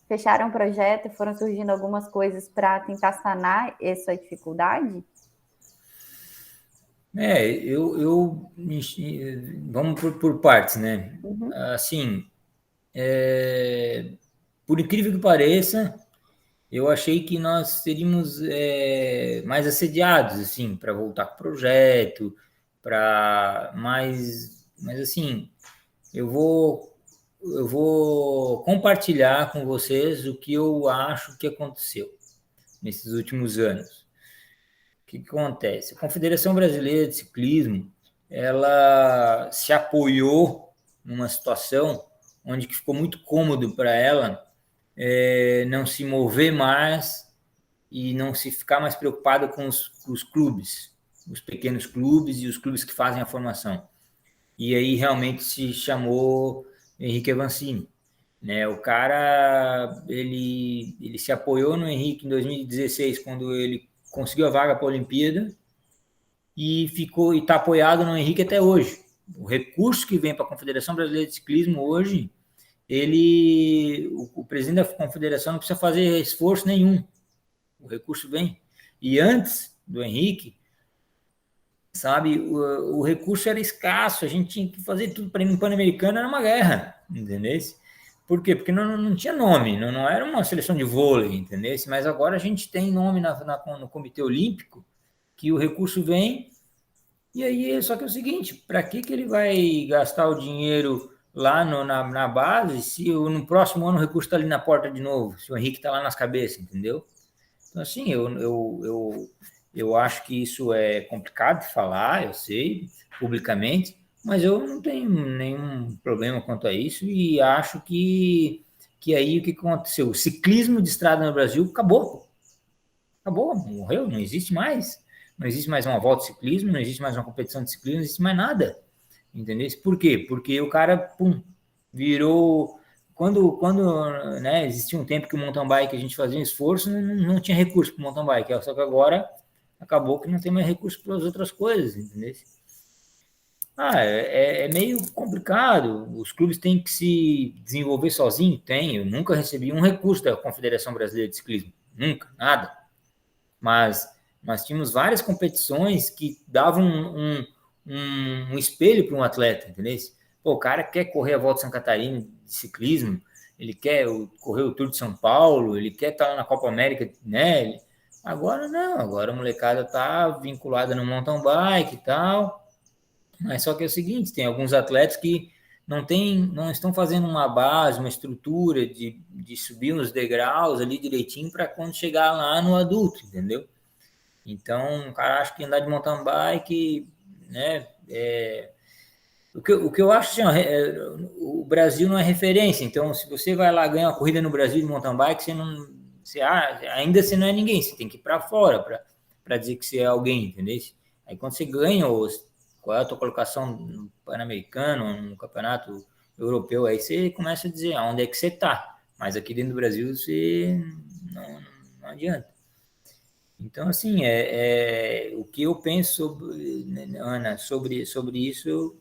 fecharam o projeto e foram surgindo algumas coisas para tentar sanar essa dificuldade? Vamos por partes, né? Uhum. Assim, por incrível que pareça, eu achei que nós seríamos mais assediados, assim, para voltar com o projeto, mas assim, eu vou compartilhar com vocês o que eu acho que aconteceu nesses últimos anos. O que acontece? A Confederação Brasileira de Ciclismo, ela se apoiou numa situação onde que ficou muito cômodo para ela não se mover mais e não se ficar mais preocupada com os clubes, os pequenos clubes e os clubes que fazem a formação. E aí realmente se chamou Henrique Avancini. Né? O cara, ele se apoiou no Henrique em 2016, quando ele conseguiu a vaga para a Olimpíada, e está apoiado no Henrique até hoje. O recurso que vem para a Confederação Brasileira de Ciclismo hoje, o presidente da confederação não precisa fazer esforço nenhum. O recurso vem. E antes do Henrique, sabe, o recurso era escasso, a gente tinha que fazer tudo para ir no Pan-Americano, era uma guerra, entendeu? Por quê? Porque não tinha nome, não era uma seleção de vôlei, entendeu? Mas agora a gente tem nome no Comitê Olímpico, que o recurso vem, e aí só que é o seguinte, para que ele vai gastar o dinheiro lá na base, se no próximo ano o recurso está ali na porta de novo, se o Henrique está lá nas cabeças, entendeu? Então, assim, eu acho que isso é complicado de falar, eu sei, publicamente, mas eu não tenho nenhum problema quanto a isso e acho que aí o que aconteceu? O ciclismo de estrada no Brasil acabou. Acabou, morreu, não existe mais. Não existe mais uma volta de ciclismo, não existe mais uma competição de ciclismo, não existe mais nada. Entendeu? Por quê? Porque o cara, pum, virou. Quando né, existia um tempo que o mountain bike a gente fazia um esforço, não tinha recurso para o mountain bike. Só que agora acabou que não tem mais recurso para as outras coisas, entendeu? É meio complicado. Os clubes têm que se desenvolver sozinhos? Tem. Eu nunca recebi um recurso da Confederação Brasileira de Ciclismo. Nunca, nada. Mas nós tínhamos várias competições que davam um espelho para um atleta, entendeu? Pô, o cara quer correr a Volta de Santa Catarina de ciclismo, ele quer correr o Tour de São Paulo, ele quer estar na Copa América, né? Agora não, agora a molecada tá vinculada no mountain bike e tal, mas só que é o seguinte, tem alguns atletas que não estão fazendo uma base, uma estrutura de subir uns degraus ali direitinho para quando chegar lá no adulto, entendeu? Então, o cara acha que andar de mountain bike, né? O que eu acho assim, o Brasil não é referência. Então, se você vai lá ganhar uma corrida no Brasil de mountain bike, ainda você não é ninguém. Você tem que ir para fora para dizer que você é alguém, entendeu? Aí quando você ganha, qual é a tua colocação no Pan-Americano, no campeonato europeu, aí você começa a dizer onde é que você está. Mas aqui dentro do Brasil você não adianta. Então, assim, o que eu penso, Ana, sobre isso,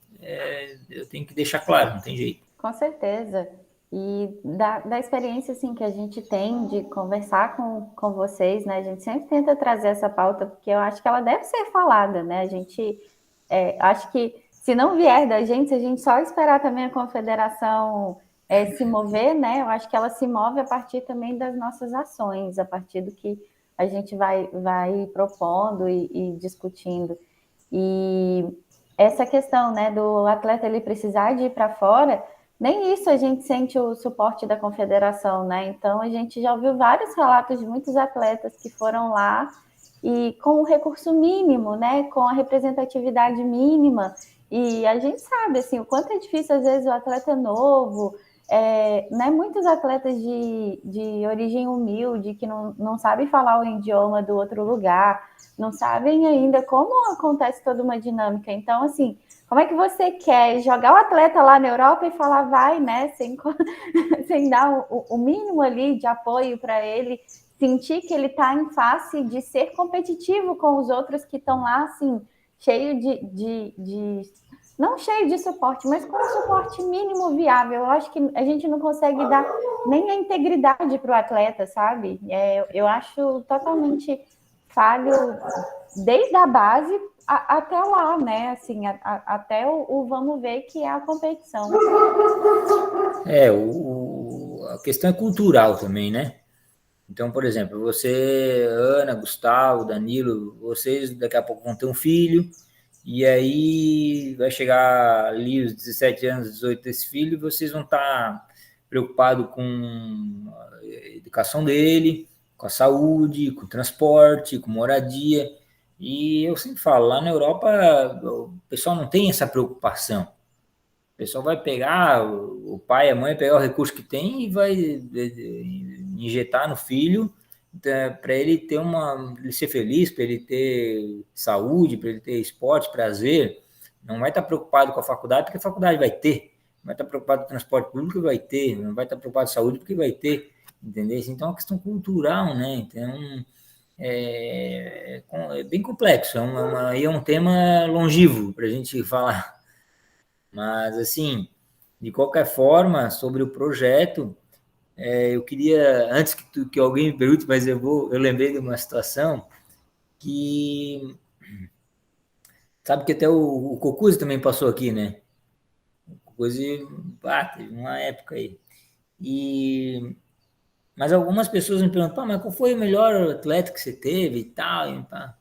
eu tenho que deixar claro, não tem jeito. Com certeza. E da experiência assim, que a gente tem de conversar com vocês, né? A gente sempre tenta trazer essa pauta, porque eu acho que ela deve ser falada, né? A gente acho que se não vier da gente, se a gente só esperar também a confederação se mover, né? Eu acho que ela se move a partir também das nossas ações, a partir do que a gente vai propondo e discutindo. E essa questão, né, do atleta ele precisar de ir para fora, nem isso a gente sente o suporte da confederação, né? Então a gente já ouviu vários relatos de muitos atletas que foram lá e com o recurso mínimo, né, com a representatividade mínima. E a gente sabe assim o quanto é difícil às vezes o atleta novo, né, muitos atletas de origem humilde que não sabem falar o idioma do outro lugar, não sabem ainda como acontece toda uma dinâmica. Então, assim, Como é que você quer jogar o atleta lá na Europa e falar vai, né? Sem dar o mínimo ali de apoio para ele, sentir que ele está em face de ser competitivo com os outros que estão lá, assim, cheio de não cheio de suporte, mas com um suporte mínimo viável. Eu acho que a gente não consegue dar nem a integridade para o atleta, sabe? Eu acho totalmente falho desde a base até lá, né? Assim, até o vamos ver que é a competição. A questão é cultural também, né? Então, por exemplo, você, Ana, Gustavo, Danilo, vocês daqui a pouco vão ter um filho, e aí vai chegar ali os 17 anos, 18 desse filho, e vocês vão estar preocupados com a educação dele, com a saúde, com o transporte, com moradia. E eu sempre falo, lá na Europa o pessoal não tem essa preocupação. O pessoal vai pegar, o pai e a mãe pegar o recurso que tem e vai injetar no filho para ele ter ele ser feliz, para ele ter saúde, para ele ter esporte, prazer. Não vai estar preocupado com a faculdade, porque a faculdade vai ter. Não vai estar preocupado com o transporte público, vai ter. Não vai estar preocupado com a saúde, porque vai ter. Entendeu? Então é uma questão cultural, né? Então é bem complexo. Aí é um tema longevo para a gente falar. Mas, assim, de qualquer forma, sobre o projeto, eu queria, antes que alguém me pergunte, mas eu lembrei de uma situação que, sabe que até o Cocuzzi também passou aqui, né? O Cocuzzi, teve uma época aí. Mas algumas pessoas me perguntam, mas qual foi o melhor atleta que você teve e tal, e pá.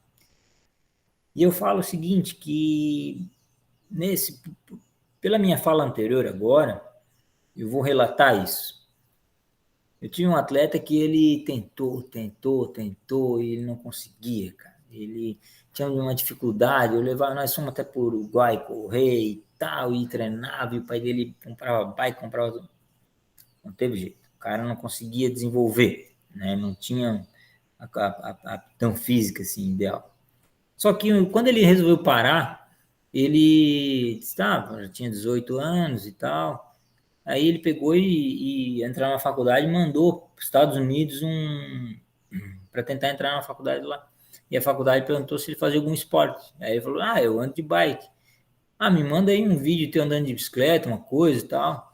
E eu falo o seguinte, que pela minha fala anterior agora, eu vou relatar isso. Eu tinha um atleta que ele tentou, e ele não conseguia, cara. Ele tinha uma dificuldade, nós fomos até para o Uruguai correr e tal, e treinava, e o pai dele comprava bike, não teve jeito. O cara não conseguia desenvolver, né? Não tinha a aptidão física, assim, ideal. Só que quando ele resolveu parar, ele já tinha 18 anos e tal. Aí ele pegou e entrar na faculdade e mandou para os Estados Unidos para tentar entrar na faculdade lá. E a faculdade perguntou se ele fazia algum esporte. Aí ele falou, eu ando de bike. Me manda aí um vídeo teu andando de bicicleta, uma coisa e tal.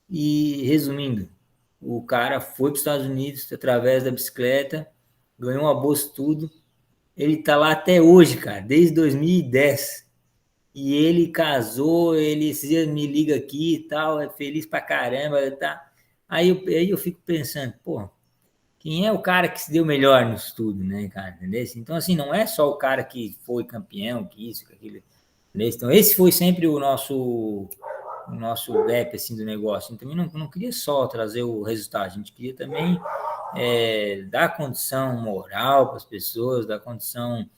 E resumindo, o cara foi para os Estados Unidos através da bicicleta, ganhou uma bolsa tudo. Ele tá lá até hoje, cara, desde 2010. E ele casou, ele esses dias me liga aqui e tal, é feliz pra caramba, tá? Aí eu fico pensando, pô, quem é o cara que se deu melhor no estudo, né, cara? Entendeu? Então, assim, não é só o cara que foi campeão, que isso, que aquilo. Entendeu? Então, esse foi sempre o nosso gap, assim, do negócio. Então, não queria só trazer o resultado, a gente queria também dar condição moral para as pessoas, dar condição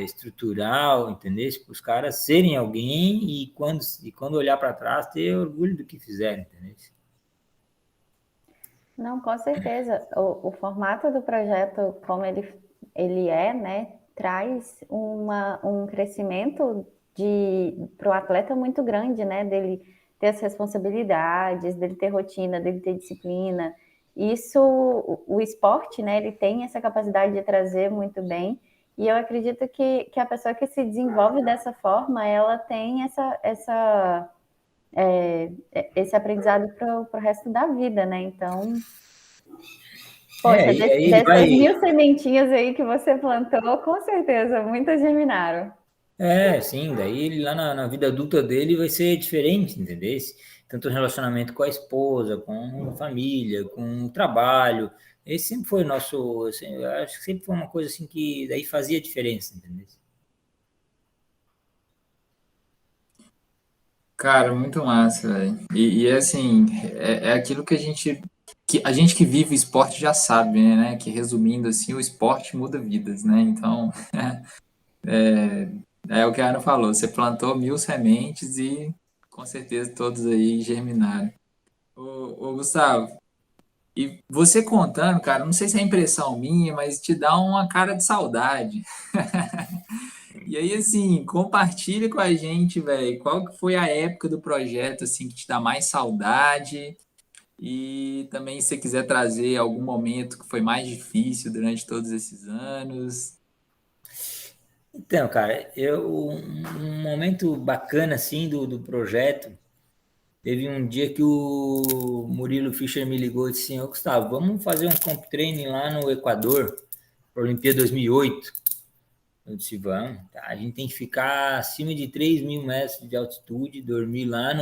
estrutural, entendeu? Para os caras serem alguém e quando olhar para trás ter orgulho do que fizeram, entendeu? Não, com certeza. O formato do projeto, como ele é, né, traz um crescimento para o atleta muito grande, né, dele ter as responsabilidades, dele ter rotina, dele ter disciplina. Isso, o esporte, né, ele tem essa capacidade de trazer muito bem. E eu acredito que a pessoa que se desenvolve dessa forma, ela tem esse aprendizado para o resto da vida, né? Então, poxa, dessas 1000 sementinhas aí que você plantou, com certeza, muitas germinaram. Sim, daí ele lá na vida adulta dele vai ser diferente, entendeu? Tanto o relacionamento com a esposa, com a família, com o trabalho. Esse sempre foi nosso, assim, eu acho que sempre foi uma coisa assim que daí fazia diferença, entendeu? Cara, muito massa, velho. Assim, é aquilo que a gente que vive esporte já sabe, né? Que resumindo assim, o esporte muda vidas, né? Então, é o que a Ana falou, você plantou 1000 sementes e com certeza todos aí germinaram. Ô, Gustavo, e você contando, cara, não sei se é impressão minha, mas te dá uma cara de saudade. E aí, assim, compartilha com a gente, velho, qual que foi a época do projeto, assim, que te dá mais saudade? E também, se você quiser trazer algum momento que foi mais difícil durante todos esses anos. Então, cara, um momento bacana assim do projeto. Teve um dia que o Murilo Fischer me ligou e disse assim: Ô Gustavo, vamos fazer um comp training lá no Equador, para a Olimpíada 2008. Eu disse: vamos, tá, a gente tem que ficar acima de 3.000 metros de altitude, dormir lá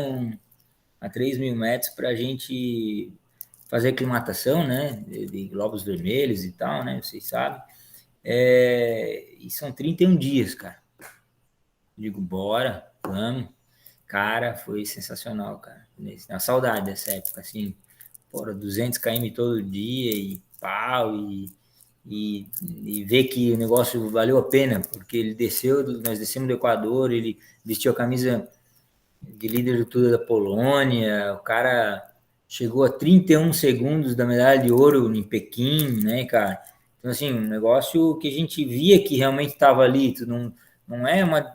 a 3.000 metros para a gente fazer aclimatação, né? De globos vermelhos e tal, né? Vocês sabem. E são 31 dias, cara. Digo, bora, vamos. Cara, foi sensacional, cara. A saudade dessa época, assim, fora 200 km todo dia e pau, e ver que o negócio valeu a pena, porque ele desceu, nós descemos do Equador, ele vestiu a camisa de líder do Tour da Polônia, o cara chegou a 31 segundos da medalha de ouro em Pequim, né, cara? Então, assim, um negócio que a gente via que realmente estava ali, não é uma...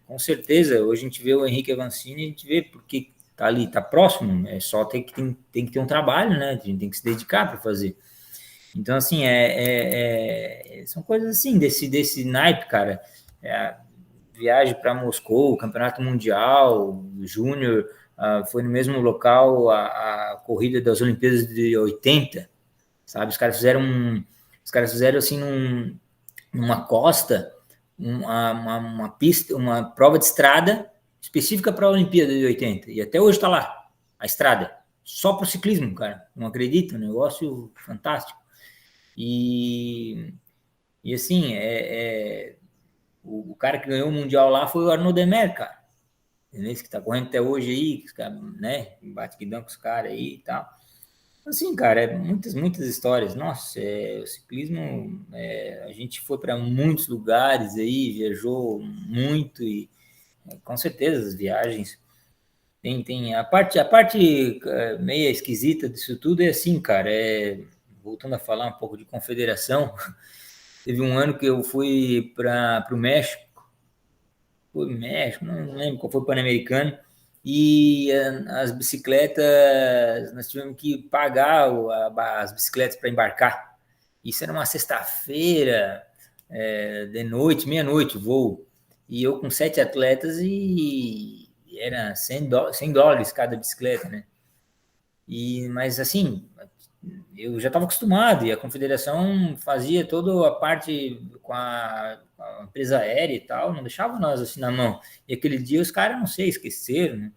Com certeza, hoje a gente vê o Henrique Avancini, a gente vê porque tá ali, tá próximo, é só tem que ter um trabalho, né? A gente tem que se dedicar para fazer. Então, assim, são coisas assim, desse naipe, cara. Viagem para Moscou, Campeonato Mundial, Júnior, foi no mesmo local a corrida das Olimpíadas de 80, sabe? Os caras fizeram assim numa costa, uma pista, uma prova de estrada específica para a Olimpíada de 80, e até hoje está lá, a estrada, só para o ciclismo, cara, não acredito, um negócio fantástico. E assim, o cara que ganhou o Mundial lá foi o Arnaud Demer, cara, entendeu? Que tá correndo até hoje aí, né, bate guidão com os caras aí e tal. Assim, cara, muitas histórias. Nossa, o ciclismo, a gente foi para muitos lugares aí, viajou muito e com certeza as viagens tem a parte meio esquisita disso tudo é assim, cara. Voltando a falar um pouco de confederação, teve um ano que eu fui para o México, não lembro qual foi o Pan-Americano, e as bicicletas, nós tivemos que pagar as bicicletas para embarcar. Isso era uma sexta-feira, de noite, meia-noite, o voo. E eu com 7 atletas e era $100 cada bicicleta, né? Mas assim, eu já estava acostumado e a confederação fazia toda a parte com a empresa aérea e tal, não deixava nós assim na mão. E aquele dia os caras, não sei, esqueceram, né?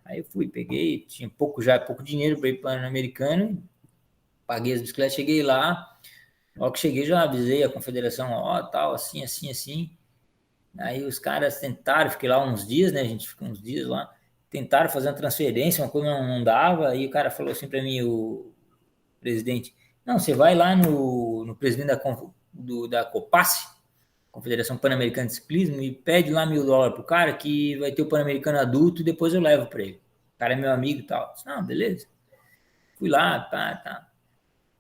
Aí eu fui, peguei, tinha pouco dinheiro para ir para o Pan-Americano, paguei as bicicletas, cheguei lá, logo que cheguei já avisei a confederação, ó, tal, assim, assim, assim. Aí os caras tentaram, fiquei lá uns dias, né? A gente ficou uns dias lá, tentaram fazer uma transferência, uma coisa não dava, aí o cara falou assim para mim, o presidente, não, você vai lá no presidente da Copace, Confederação Pan-Americana de Ciclismo, e pede lá $1.000 pro cara que vai ter o Pan-Americano adulto e depois eu levo para ele. O cara é meu amigo e tal. Disse, não, beleza. Fui lá, tá.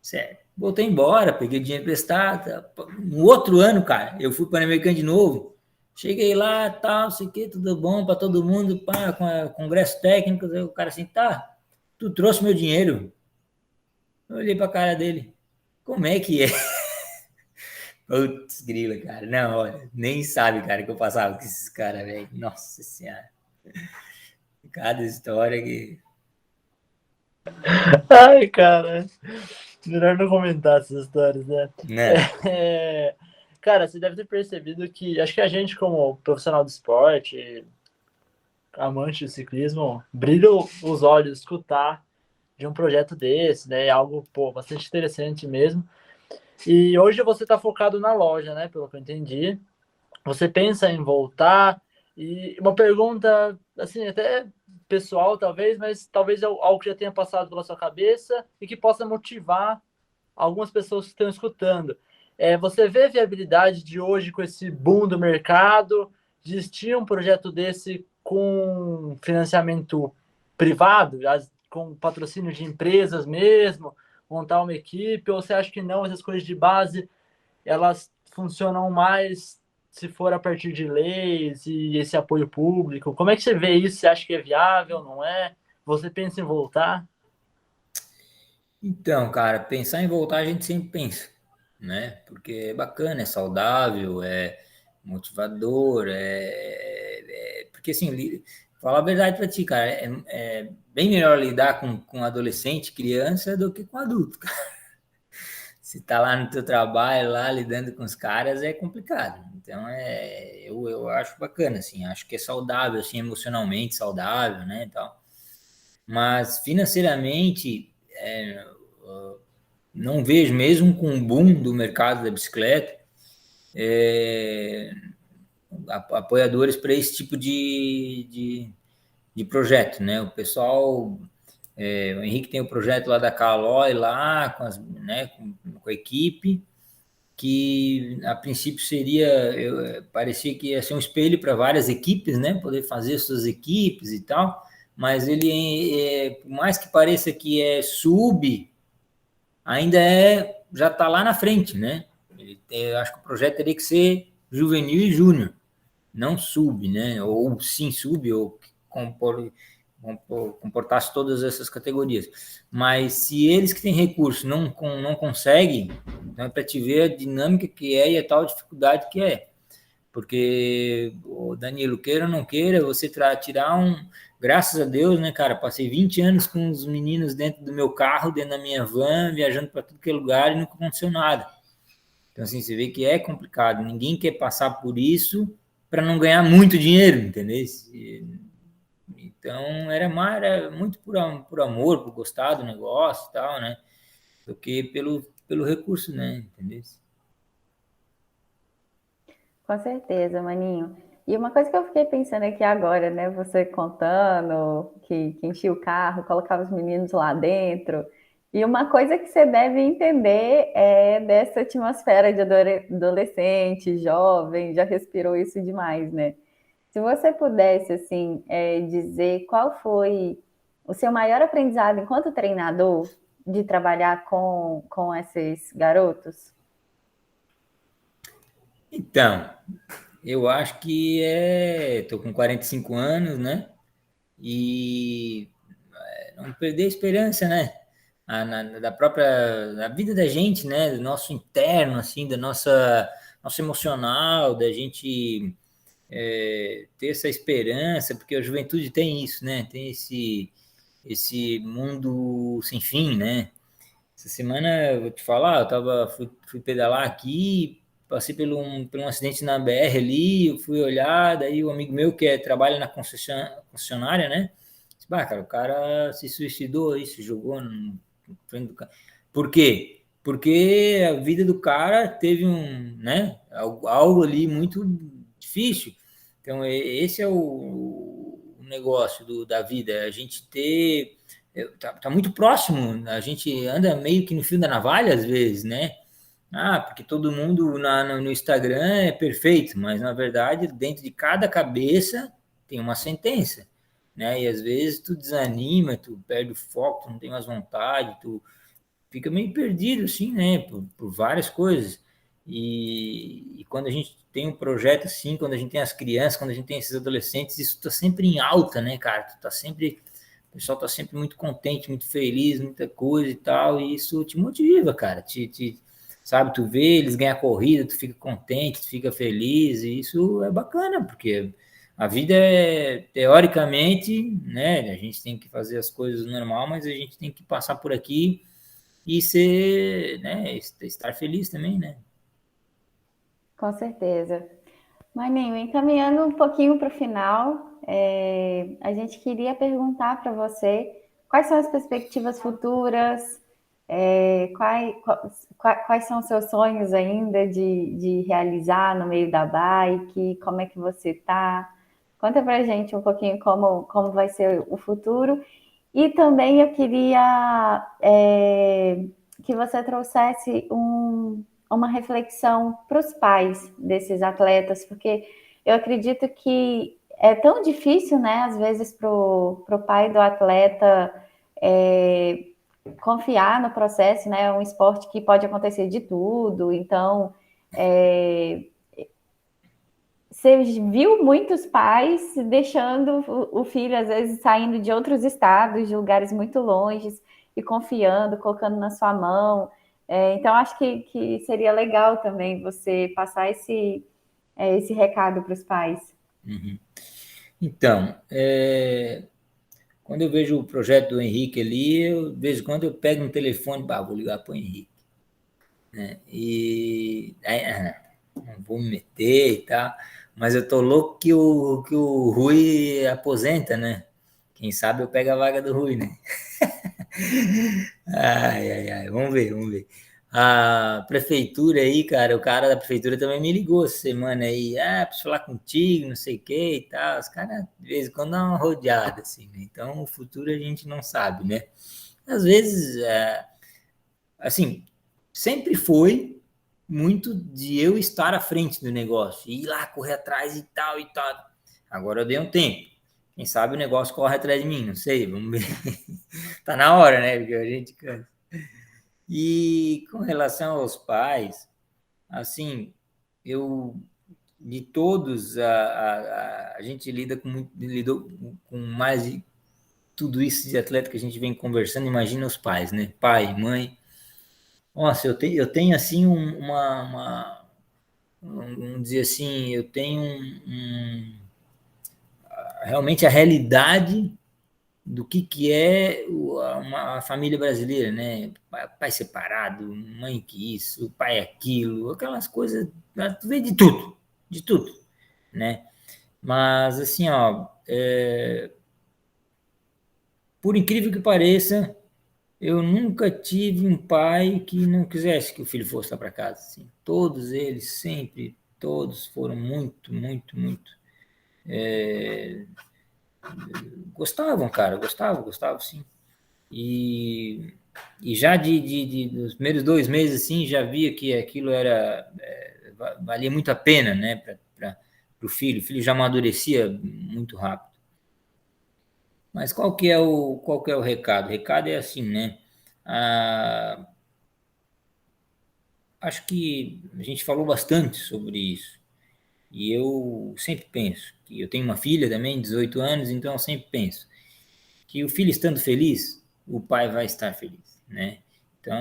Sério. Voltei embora, peguei dinheiro emprestado. Tá. No outro ano, cara, eu fui Pan-Americano de novo. Cheguei lá, tal, sei o que, tudo bom para todo mundo, pá, com congresso técnico, o cara assim, tá, tu trouxe meu dinheiro. Eu olhei pra cara dele. Como é que é? Putz, grila, cara. Não, olha, nem sabe, cara, que eu passava com esses caras, velho. Nossa Senhora. Cada história que... Ai, cara. Melhor não comentar essas histórias, né? Né? Cara, você deve ter percebido que... Acho que a gente, como profissional do esporte, amante do ciclismo, brilha os olhos escutar de um projeto desse, né? É algo, pô, bastante interessante mesmo. E hoje você está focado na loja, né? Pelo que eu entendi. Você pensa em voltar? E uma pergunta, assim, até pessoal, talvez, mas talvez algo que já tenha passado pela sua cabeça e que possa motivar algumas pessoas que estão escutando. Você vê a viabilidade de hoje, com esse boom do mercado, de existir um projeto desse com financiamento privado, com patrocínio de empresas mesmo, montar uma equipe, ou você acha que não, essas coisas de base, elas funcionam mais se for a partir de leis e esse apoio público? Como é que você vê isso? Você acha que é viável, não é? Você pensa em voltar? Então, cara, pensar em voltar a gente sempre pensa, né? Porque é bacana, é saudável, é motivador, porque assim, falar a verdade pra ti, cara, é bem melhor lidar com adolescente, criança, do que com adulto. Se tá lá no teu trabalho, lá lidando com os caras, é complicado. Então, eu acho bacana, assim, acho que é saudável, assim, emocionalmente saudável, né, e tal. Mas financeiramente, não vejo, mesmo com o boom do mercado da bicicleta, é, apoiadores para esse tipo de projeto, né? O pessoal, o Henrique tem o projeto lá da Caloi, lá com, né, com a equipe, que a princípio seria, parecia que ia ser um espelho para várias equipes, né? Poder fazer suas equipes e tal, mas ele, por mais que pareça que é sub, ainda já está lá na frente, né? Eu acho que o projeto teria que ser juvenil e júnior, não sub, né? Ou sim sub, ou comportasse todas essas categorias. Mas se eles que têm recurso não conseguem, então é para te ver a dinâmica que é e a tal dificuldade que é. Porque, o Danilo, queira ou não queira, você tirar um. Graças a Deus, né, cara? Passei 20 anos com os meninos dentro do meu carro, dentro da minha van, viajando para tudo que é lugar e nunca aconteceu nada. Então, assim, você vê que é complicado. Ninguém quer passar por isso para não ganhar muito dinheiro, entendeu? Então, era muito por amor, por gostar do negócio e tal, né? Do que pelo recurso, né? Entendeu? Com certeza, Maninho. E uma coisa que eu fiquei pensando aqui agora, né? Você contando que enchia o carro, colocava os meninos lá dentro. E uma coisa que você deve entender é dessa atmosfera de adolescente, jovem, já respirou isso demais, né? Se você pudesse, assim, dizer qual foi o seu maior aprendizado enquanto treinador de trabalhar com esses garotos? Então, eu acho que tô com 45 anos, né? E não perder a esperança, né? Da própria da vida da gente, né? Do nosso interno, assim, da nosso emocional, da gente ter essa esperança, porque a juventude tem isso, né? Tem esse mundo sem fim, né? Essa semana, eu vou te falar, fui pedalar aqui, passei por um acidente na BR ali, eu fui olhar, daí o amigo meu que trabalha na concessionária, né? Disse, bah, cara, o cara se suicidou aí, se jogou no frente do carro. Por quê? Porque a vida do cara teve né, algo ali muito difícil. Então, esse é o negócio da vida, a gente ter tá muito próximo, a gente anda meio que no fio da navalha às vezes, né? Ah, porque todo mundo no Instagram é perfeito, mas na verdade dentro de cada cabeça tem uma sentença, né? E às vezes tu desanima, tu perde o foco, tu não tem mais vontade, tu fica meio perdido assim, né? Por várias coisas. E quando a gente tem um projeto assim, quando a gente tem as crianças, quando a gente tem esses adolescentes, isso tá sempre em alta, né, cara? Tu tá sempre o pessoal tá sempre muito contente, muito feliz, muita coisa e tal, e isso te motiva, cara. Sabe, tu vê eles ganhar corrida, tu fica contente, tu fica feliz, e isso é bacana, porque a vida teoricamente, né, a gente tem que fazer as coisas normal, mas a gente tem que passar por aqui e ser, né, estar feliz também, né? Com certeza. Maninho, encaminhando um pouquinho para o final, a gente queria perguntar para você quais são as perspectivas futuras, quais são os seus sonhos ainda de realizar no meio da bike, como é que você está? Conta para a gente um pouquinho como vai ser o futuro. E também eu queria que você trouxesse uma reflexão para os pais desses atletas, porque eu acredito que é tão difícil, né, às vezes, para o pai do atleta confiar no processo, né? É um esporte que pode acontecer de tudo, então você viu muitos pais deixando o filho, às vezes, saindo de outros estados, de lugares muito longes, e confiando, colocando na sua mão. Então, acho que seria legal também você passar esse recado para os pais. Uhum. Então, quando eu vejo o projeto do Henrique ali, de vez em quando eu pego um telefone, vou ligar para o Henrique, né? E aí, não vou me meter e tal, mas eu tô louco que o Rui aposenta, né? Quem sabe eu pego a vaga do Rui, né? Ai, ai, ai, vamos ver, vamos ver. A prefeitura aí, cara, o cara da prefeitura também me ligou essa semana aí, preciso falar contigo, não sei o que e tal. Os caras, de vez em quando, dão uma rodeada, assim, né? Então, o futuro a gente não sabe, né? Às vezes, assim, sempre foi muito de eu estar à frente do negócio, ir lá correr atrás e tal e tal. Agora eu dei um tempo. Quem sabe o negócio corre atrás de mim, não sei, vamos ver. Tá na hora, né? Porque a gente cansa. E com relação aos pais, assim, eu de todos a gente lidou com mais de tudo isso de atleta que a gente vem conversando. Imagina os pais, né? Pai, mãe. Nossa, eu tenho assim vamos dizer assim, eu tenho realmente a realidade do que é uma família brasileira, né? Pai separado, mãe que isso, pai aquilo, aquelas coisas, tu vê de tudo, né? Mas assim, ó, por incrível que pareça, eu nunca tive um pai que não quisesse que o filho fosse lá para casa. Assim. Todos eles, sempre, todos foram muito, muito, muito. Gostavam, cara, gostavam, sim. E, e já dos primeiros 2 meses, assim, já via que aquilo valia muito a pena, né, para o filho. O filho já amadurecia muito rápido. Mas qual que é o recado? O recado é assim, né? Ah, acho que a gente falou bastante sobre isso. E eu sempre penso que eu tenho uma filha também, 18 anos, então eu sempre penso que o filho estando feliz, o pai vai estar feliz, né? Então,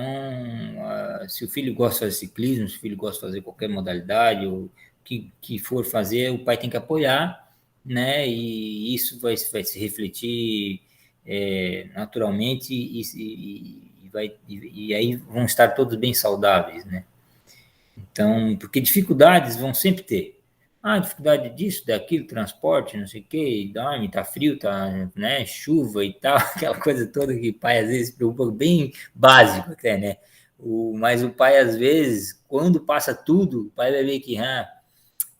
se o filho gosta de fazer ciclismo, se o filho gosta de fazer qualquer modalidade, ou que for fazer, o pai tem que apoiar, né? E isso vai se refletir naturalmente e aí vão estar todos bem saudáveis, né? Então, porque dificuldades vão sempre ter. Dificuldade disso, daquilo, transporte, não sei o quê, dorme, tá frio, tá, né, chuva e tal, aquela coisa toda que o pai às vezes se preocupa, bem básico até, né? Mas o pai, às vezes, quando passa tudo, o pai vai ver que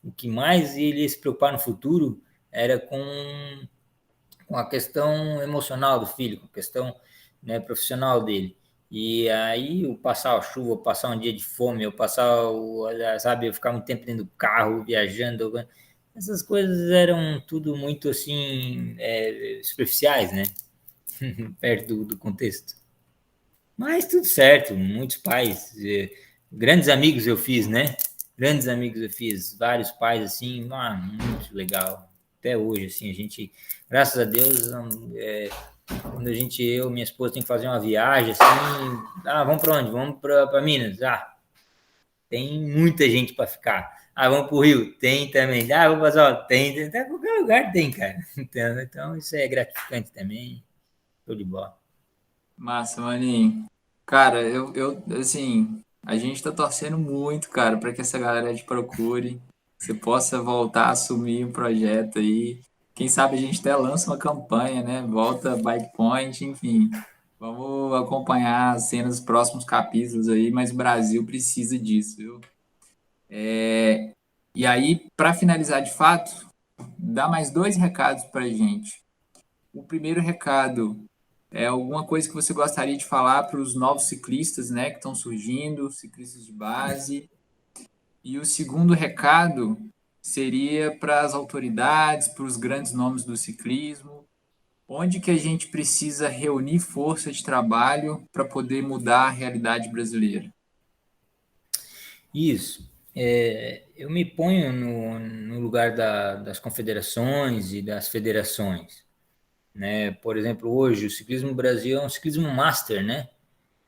o que mais ele ia se preocupar no futuro era com a questão emocional do filho, com a questão, né, profissional dele. E aí, eu passar a chuva, eu passar um dia de fome, eu sabe, eu ficar um tempo dentro do carro, viajando, essas coisas eram tudo muito, assim, superficiais, né? Perto do contexto. Mas tudo certo, muitos pais, grandes amigos eu fiz, né? Grandes amigos eu fiz, vários pais, assim, muito legal. Até hoje, assim, a gente, graças a Deus, quando eu e minha esposa tem que fazer uma viagem, assim, vamos para onde? Vamos para Minas. Tem muita gente para ficar. Vamos para o Rio? Tem também. Vamos para São Paulo? Tem, até qualquer lugar tem, cara. Então, isso é gratificante também. Show de bola. Massa, maninho. Cara, assim, a gente tá torcendo muito, cara, para que essa galera te procure, você possa voltar a assumir um projeto aí. Quem sabe a gente até lança uma campanha, né? Volta Bike Point, enfim. Vamos acompanhar as cenas dos próximos capítulos aí, mas o Brasil precisa disso, viu? E aí, para finalizar de fato, dá mais 2 recados pra gente. O primeiro recado é alguma coisa que você gostaria de falar para os novos ciclistas, né, que estão surgindo, ciclistas de base. E o segundo recado seria para as autoridades, para os grandes nomes do ciclismo, onde que a gente precisa reunir força de trabalho para poder mudar a realidade brasileira. Isso. eu me ponho no lugar das confederações e das federações, né? Por exemplo, hoje o ciclismo no Brasil é um ciclismo master, né?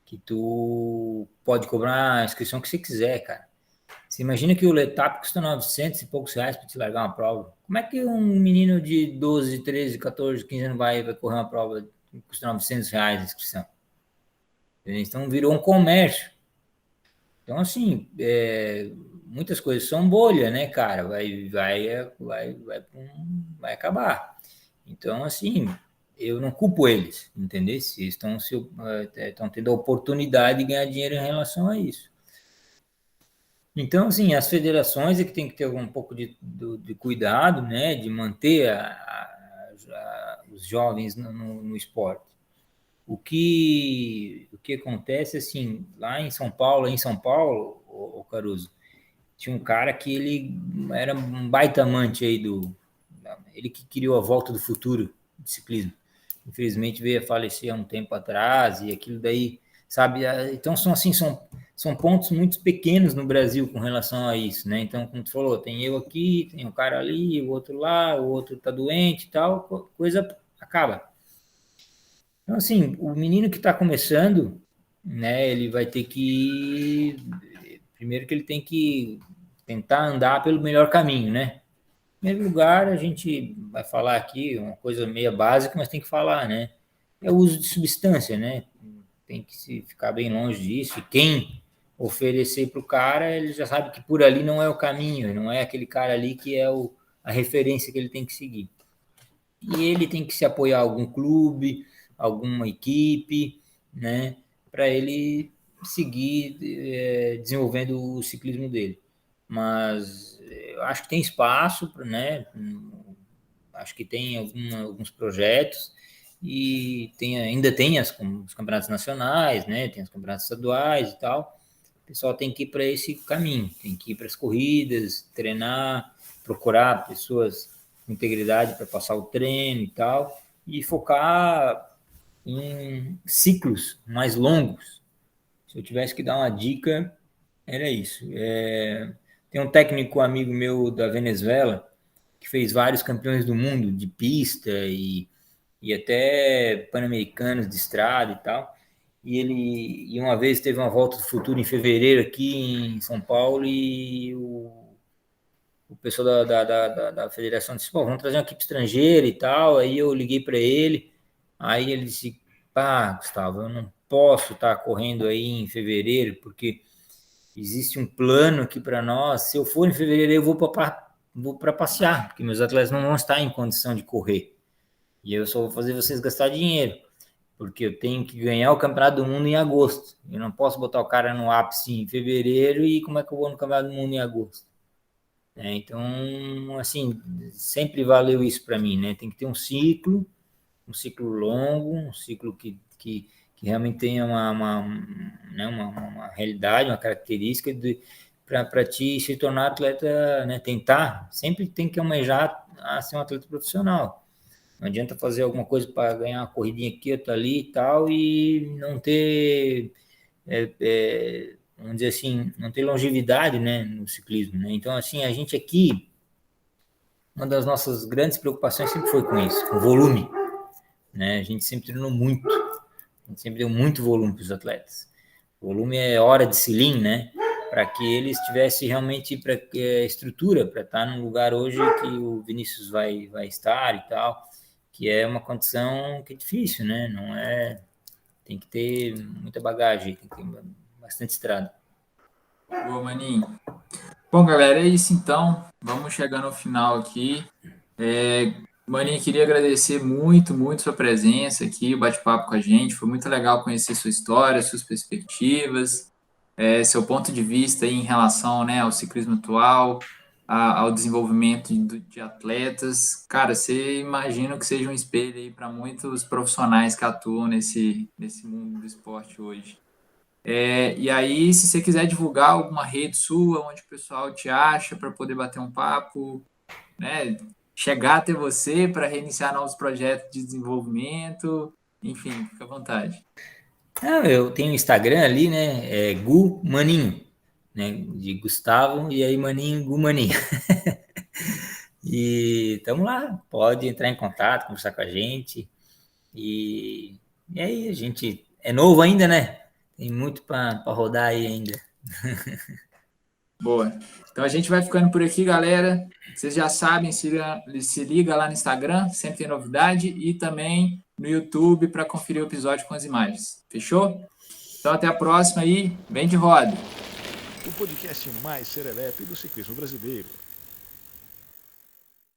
Que tu pode cobrar a inscrição que você quiser, cara. Você imagina que o Letap custa 900 e poucos reais para te largar uma prova. Como é que um menino de 12, 13, 14, 15 anos vai correr uma prova que custa 900 reais a inscrição? Então virou um comércio. Então, assim, muitas coisas são bolha, né, cara? Vai acabar. Então, assim, eu não culpo eles, entendeu? Se estão tendo a oportunidade de ganhar dinheiro em relação a isso. Então, assim, as federações é que tem que ter um pouco de cuidado, né, de manter os jovens no esporte. O que acontece, assim, lá em São Paulo, o Caruso, tinha um cara que ele era um baita amante aí ele que criou a Volta do Futuro de ciclismo. Infelizmente veio a falecer há um tempo atrás e aquilo daí, sabe? Então são pontos muito pequenos no Brasil com relação a isso, né? Então, como tu falou, tem eu aqui, tem um cara ali, o outro lá, o outro tá doente e tal, coisa acaba. Então, assim, o menino que está começando, né, ele vai ter que. Primeiro que ele tem que tentar andar pelo melhor caminho, né? Em primeiro lugar, a gente vai falar aqui uma coisa meio básica, mas tem que falar, né? É o uso de substância, né? Tem que se ficar bem longe disso. E quem oferecer para o cara, ele já sabe que por ali não é o caminho, não é aquele cara ali que é a referência que ele tem que seguir. E ele tem que se apoiar a algum clube, alguma equipe, né, para ele seguir desenvolvendo o ciclismo dele. Mas eu acho que tem espaço, né? Acho que tem alguns projetos e ainda tem os campeonatos nacionais, né? Tem os campeonatos estaduais e tal. O pessoal tem que ir para esse caminho, tem que ir para as corridas, treinar, procurar pessoas com integridade para passar o treino e tal, e focar em ciclos mais longos. Se eu tivesse que dar uma dica, era isso. Tem um técnico amigo meu da Venezuela que fez vários campeões do mundo de pista e até pan-americanos de estrada e tal. E uma vez teve uma volta do futuro em fevereiro aqui em São Paulo e o pessoal da federação disse, pô, vamos trazer uma equipe estrangeira e tal. Aí eu liguei para ele, aí ele disse, pá, Gustavo, eu não posso estar correndo aí em fevereiro, porque existe um plano aqui para nós. Se eu for em fevereiro, eu vou para passear, porque meus atletas não vão estar em condição de correr. E eu só vou fazer vocês gastar dinheiro, porque eu tenho que ganhar o Campeonato do Mundo em agosto. Eu não posso botar o cara no ápice em fevereiro e como é que eu vou no Campeonato do Mundo em agosto? Então, assim, sempre valeu isso para mim, né? Tem que ter um ciclo longo, um ciclo que realmente tenha uma realidade, uma característica para ti se tornar atleta, né? Sempre tem que almejar a ser um atleta profissional. Não adianta fazer alguma coisa para ganhar uma corridinha aqui, outra ali e tal, e não ter, vamos dizer assim, não ter longevidade, né, no ciclismo, né? Então, assim, a gente aqui, uma das nossas grandes preocupações sempre foi com isso, com volume, né? A gente sempre treinou muito, a gente sempre deu muito volume para os atletas. O volume é hora de selim, né? Para que eles tivessem realmente estrutura para estar num lugar hoje que o Vinícius vai estar e tal, que é uma condição que é difícil, né? Não é... Tem que ter muita bagagem, tem que ter bastante estrada. Boa, Maninho. Bom, galera, é isso então. Vamos chegando ao final aqui. Maninho, queria agradecer muito, muito sua presença aqui, o bate-papo com a gente. Foi muito legal conhecer sua história, suas perspectivas, seu ponto de vista aí em relação, né, ao ciclismo atual, ao desenvolvimento de atletas. Cara, você imagina que seja um espelho aí para muitos profissionais que atuam nesse mundo do esporte hoje. E aí, se você quiser divulgar alguma rede sua, onde o pessoal te acha para poder bater um papo, né, chegar até você para reiniciar novos projetos de desenvolvimento, enfim, fica à vontade. Eu tenho o Instagram ali, né? Gu Maninho, né? De Gustavo, e aí Maninho, Gumaninho. E estamos lá, pode entrar em contato, conversar com a gente. E aí, a gente é novo ainda, né? Tem muito para rodar aí ainda. Boa. Então a gente vai ficando por aqui, galera. Vocês já sabem, se liga lá no Instagram, sempre tem novidade, e também no YouTube para conferir o episódio com as imagens. Fechou? Então até a próxima aí. Vem de roda. O podcast mais serelepe do ciclismo brasileiro.